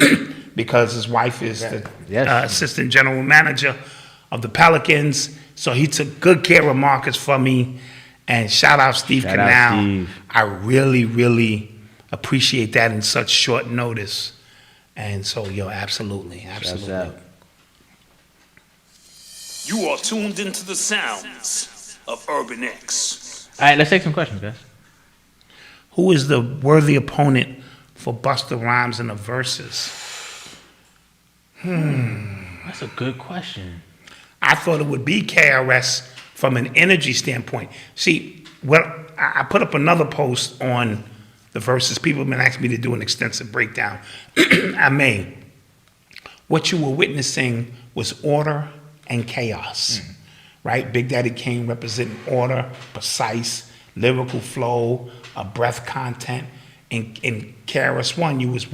because his wife is the assistant general manager of the Pelicans. So he took good care of Marcus for me. And shout out Steve Canal. I really, really appreciate that in such short notice. And so, absolutely. You are tuned into the sounds of Urban X. All right, let's take some questions, guys. Who is the worthy opponent for Busta Rhymes in the verses? That's a good question. I thought it would be KRS from an energy standpoint. See, I put up another post on the verses. People have been asking me to do an extensive breakdown. I may. What you were witnessing was order and chaos. Right? Big Daddy Kane representing order, precise, lyrical flow, breath content. In KRS-One, you was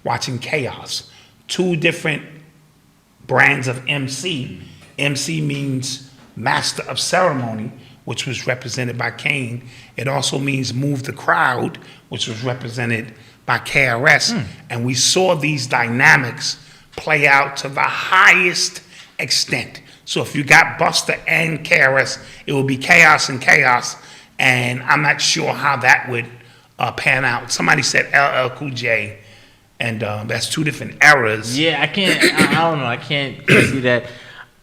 watching chaos. 2 different brands of MC. MC means master of ceremony, which was represented by Kane. It also means move the crowd, which was represented by KRS. And we saw these dynamics play out to the highest extent. So if you got Busta and KRS, it would be chaos and chaos, and I'm not sure how that would pan out. Somebody said LL Cool J, and that's 2 different eras. Yeah, I can't. I don't know. I can't see that.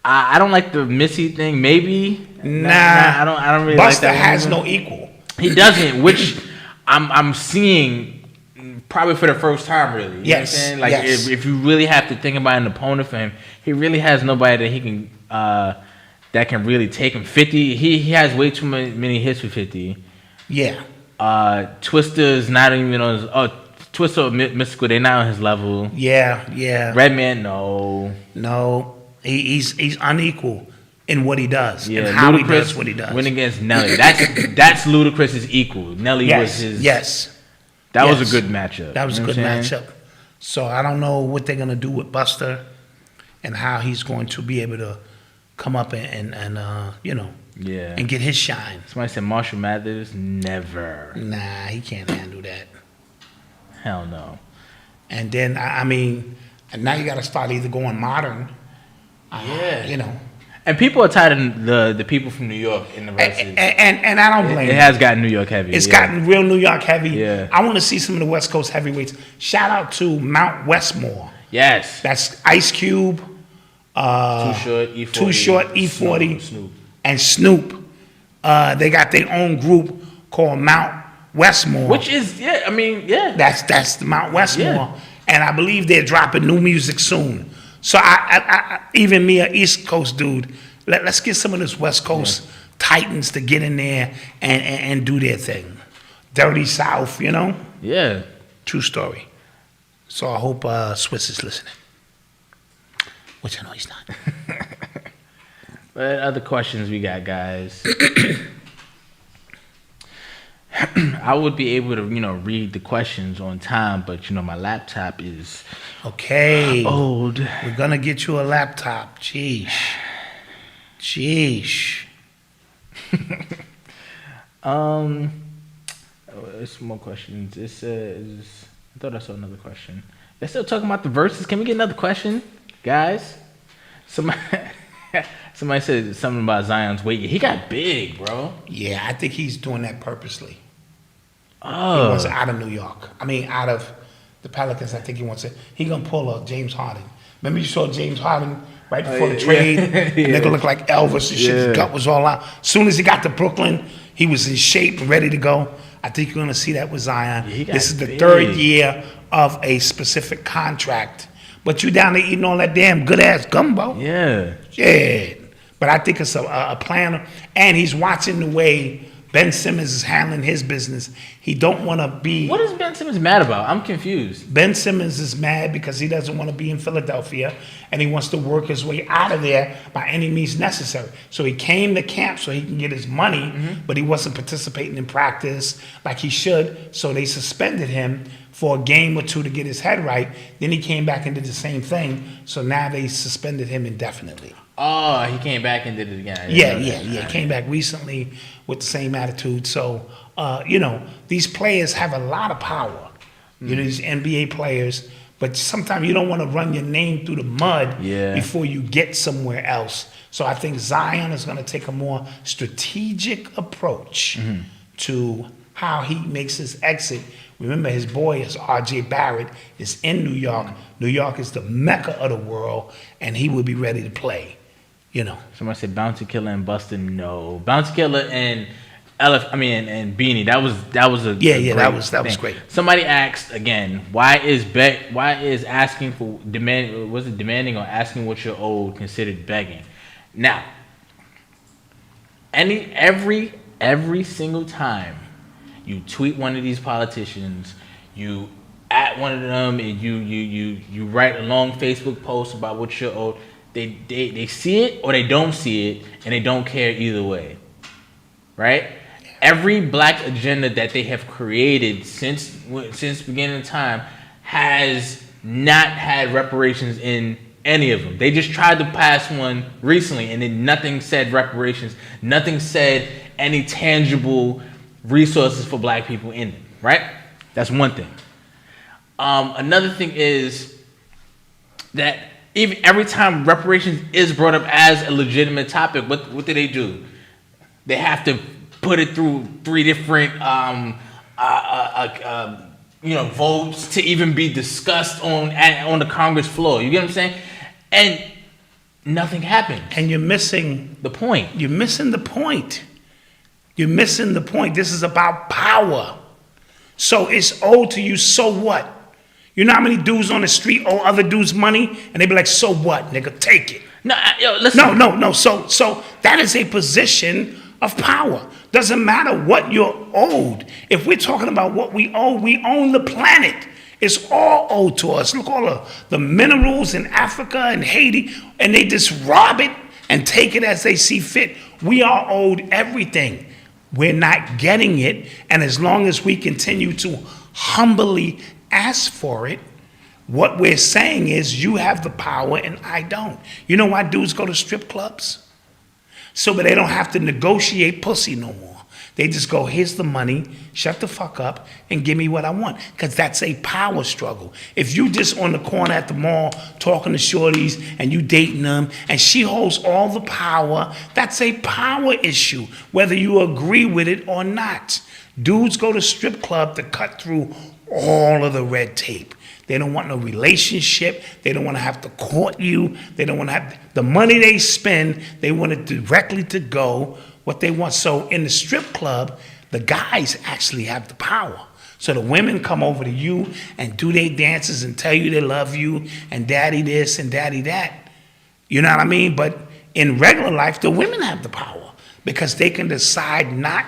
I don't like the Missy thing. Maybe. Nah, I don't really like that. Busta has no equal. He doesn't, which I'm seeing probably for the first time, really. You know what I'm saying? Like if you really have to think about an opponent for him, he really has nobody that he can. That can really take him. 50. He has way too many hits for 50. Yeah. Twista's not even on his. Twista or Mystical, they're not on his level. Yeah. Redman, no. He's unequal in what he does and how Ludacris he does what he does. Win against Nelly. That's Ludacris's equal. Nelly was his. That was a good matchup. That was a good matchup. So I don't know what they're gonna do with Busta and how he's going to be able to come up and and get his shine. Somebody said Marshall Mathers, never. Nah, he can't handle that. Hell no. And then I mean, and now you got to start either going modern. And people are tired of the people from New York in the verses. And I don't blame it. It has gotten New York heavy. It's gotten real New York heavy. Yeah. I want to see some of the West Coast heavyweights. Shout out to Mount Westmore. Yes. That's Ice Cube. Too Short, E40, Snoop. And Snoop. They got their own group called Mount Westmore. Which is, That's the Mount Westmore. Yeah. And I believe they're dropping new music soon. So I even me, an East Coast dude, Let's get some of this West Coast titans to get in there and do their thing. Dirty South, you know? Yeah. True story. So I hope Swiss is listening. Which I know he's not. What other questions we got, guys? I would be able to, read the questions on time, but my laptop is old. We're gonna get you a laptop. Jeez. There's some more questions. It says, I thought I saw another question. They're still talking about the verses. Can we get another question, guys? Somebody said something about Zion's weight. He got big, bro. Yeah, I think he's doing that purposely. Oh. He wants out of New York. I mean, out of the Pelicans. I think he wants it. He gonna pull a James Harden. Remember you saw James Harden right before the trade? Nigga looked like Elvis and shit. His gut was all out. As soon as he got to Brooklyn, he was in shape and ready to go. I think you're gonna see that with Zion. This is the third year of a specific contract. But you down there eating all that damn good ass gumbo. Yeah. Yeah. But I think it's a plan, and he's watching the way Ben Simmons is handling his business. He don't want to be... What is Ben Simmons mad about? I'm confused. Ben Simmons is mad because he doesn't want to be in Philadelphia, and he wants to work his way out of there by any means necessary. So he came to camp so he can get his money, but he wasn't participating in practice like he should, so they suspended him for a game or two to get his head right. Then he came back and did the same thing, so now they suspended him indefinitely. Oh, he came back and did it again. Yeah. Came back recently with the same attitude. So, these players have a lot of power. These NBA players, but sometimes you don't want to run your name through the mud before you get somewhere else. So I think Zion is going to take a more strategic approach to how he makes his exit. Remember, his boy is R.J. Barrett, is in New York. New York is the mecca of the world, and he will be ready to play. Somebody said Bounty Killer and Busta. No, Bounty Killer and and Beanie. That was a that was great. Somebody asked again, why is asking for demanding or asking what you're owed considered begging? Now, every single time you tweet one of these politicians, you at one of them, and you write a long Facebook post about what you're owed. They see it or they don't see it, and they don't care either way, right? Every black agenda that they have created since beginning of time has not had reparations in any of them. They just tried to pass one recently, and then nothing said reparations. Nothing said any tangible resources for black people in it, right? That's one thing. Another thing is that even every time reparations is brought up as a legitimate topic, what do? They have to put it through 3 different votes to even be discussed on the Congress floor. You get what I'm saying? And nothing happens. And you're missing the point. You're missing the point. This is about power. So it's owed to you, so what? You know how many dudes on the street owe other dudes money? And they be like, so what, nigga? Take it. Listen. No. So that is a position of power. Doesn't matter what you're owed. If we're talking about what we own the planet. It's all owed to us. Look, all the minerals in Africa and Haiti, and they just rob it and take it as they see fit. We are owed everything. We're not getting it. And as long as we continue to humbly ask for it, what we're saying is you have the power and I don't. You know why dudes go to strip clubs? So that they don't have to negotiate pussy no more. They just go, here's the money, shut the fuck up, and give me what I want. Because that's a power struggle. If you just on the corner at the mall talking to shorties and you dating them and she holds all the power, that's a power issue, whether you agree with it or not. Dudes go to strip club to cut through all of the red tape. They don't want no relationship. They don't want to have to court you. They don't want to have the money they spend. They want it directly to go what they want. So in the strip club, the guys actually have the power. So the women come over to you and do their dances and tell you they love you and daddy this and daddy that. You know what I mean? But in regular life, the women have the power because they can decide not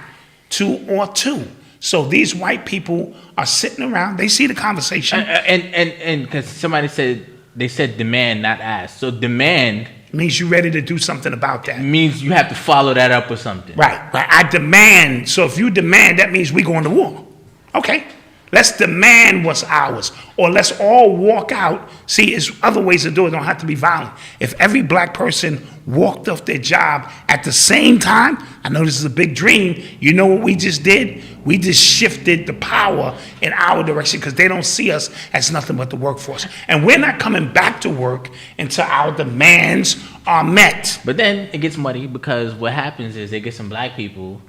to or to. So these white people are sitting around. They see the conversation. And because somebody said, they said demand, not ask. So demand means you're ready to do something about that. Means you have to follow that up with something. Right. I demand. So if you demand, that means we going to war. Okay. Let's demand what's ours. Or let's all walk out. See, there's other ways to do it. Don't have to be violent. If every black person walked off their job at the same time, I know this is a big dream. You know what we just did? We just shifted the power in our direction because they don't see us as nothing but the workforce. And we're not coming back to work until our demands are met. But then it gets muddy because what happens is they get some black people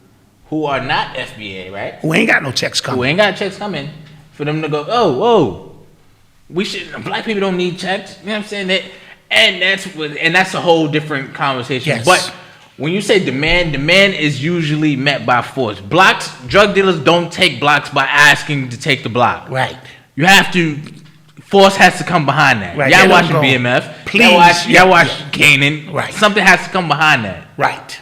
who are not FBA, right? Who ain't got no checks coming. Who ain't got checks coming for them to go, oh, whoa, black people don't need checks. You know what I'm saying? And that's a whole different conversation. Yes. But when you say demand is usually met by force. Drug dealers don't take blocks by asking to take the block. Right. You have to, force has to come behind that. Right. Y'all watching BMF. Please. Y'all watch Kanan. Right. Something has to come behind that. Right.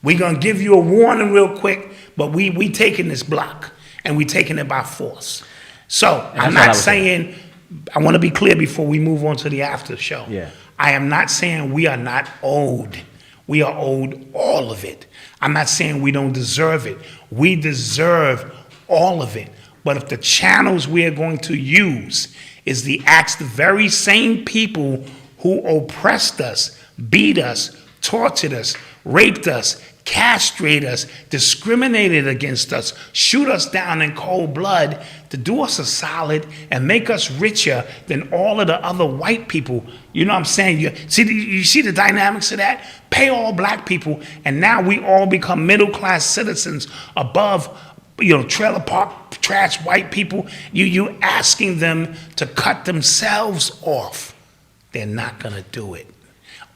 We're going to give you a warning real quick, but we taking this block, and we taking it by force. So, I'm not saying, I want to be clear before we move on to the after show. Yeah. I am not saying we are not owed. We are owed all of it. I'm not saying we don't deserve it. We deserve all of it. But if the channels we are going to use is the very same people who oppressed us, beat us, tortured us, raped us, castrated us, discriminated against us, shoot us down in cold blood to do us a solid and make us richer than all of the other white people. You know what I'm saying? You see the dynamics of that? Pay all black people, and now we all become middle-class citizens above, trailer park trash white people. You asking them to cut themselves off. They're not going to do it.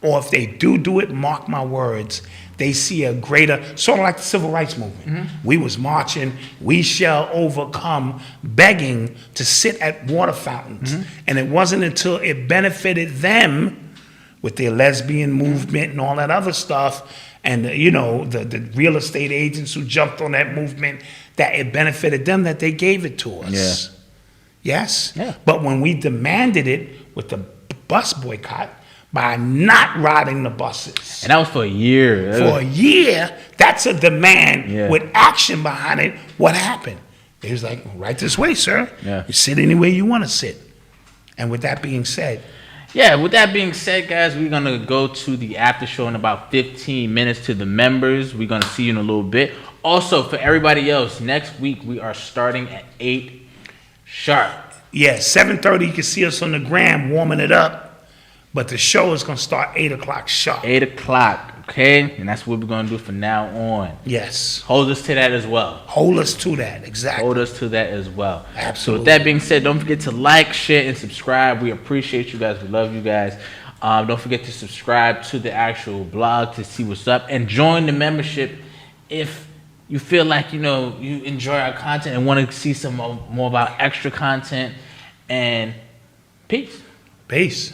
Or if they do it, mark my words, they see a greater, sort of like the civil rights movement. Mm-hmm. We was marching, we shall overcome, begging to sit at water fountains. Mm-hmm. And it wasn't until it benefited them with their lesbian movement and all that other stuff, and the real estate agents who jumped on that movement, that it benefited them, that they gave it to us. Yeah. Yes? Yeah. But when we demanded it with the bus boycott, by not riding the buses. And that was for a year. For a year, that's a demand with action behind it. What happened? They was like, right this way, sir. Yeah. You sit anywhere you want to sit. And with that being said. Guys, we're going to go to the after show in about 15 minutes to the members. We're going to see you in a little bit. Also, for everybody else, next week we are starting at 8 sharp. Yeah, 7:30, you can see us on the gram warming it up. But the show is going to start 8 o'clock sharp. 8 o'clock, okay? And that's what we're going to do from now on. Yes. Hold us to that as well. Hold us to that, exactly. Hold us to that as well. Absolutely. So with that being said, don't forget to like, share, and subscribe. We appreciate you guys. We love you guys. Don't forget to subscribe to the actual blog to see what's up. And join the membership if you feel like, you enjoy our content and want to see some more about extra content. And peace. Peace.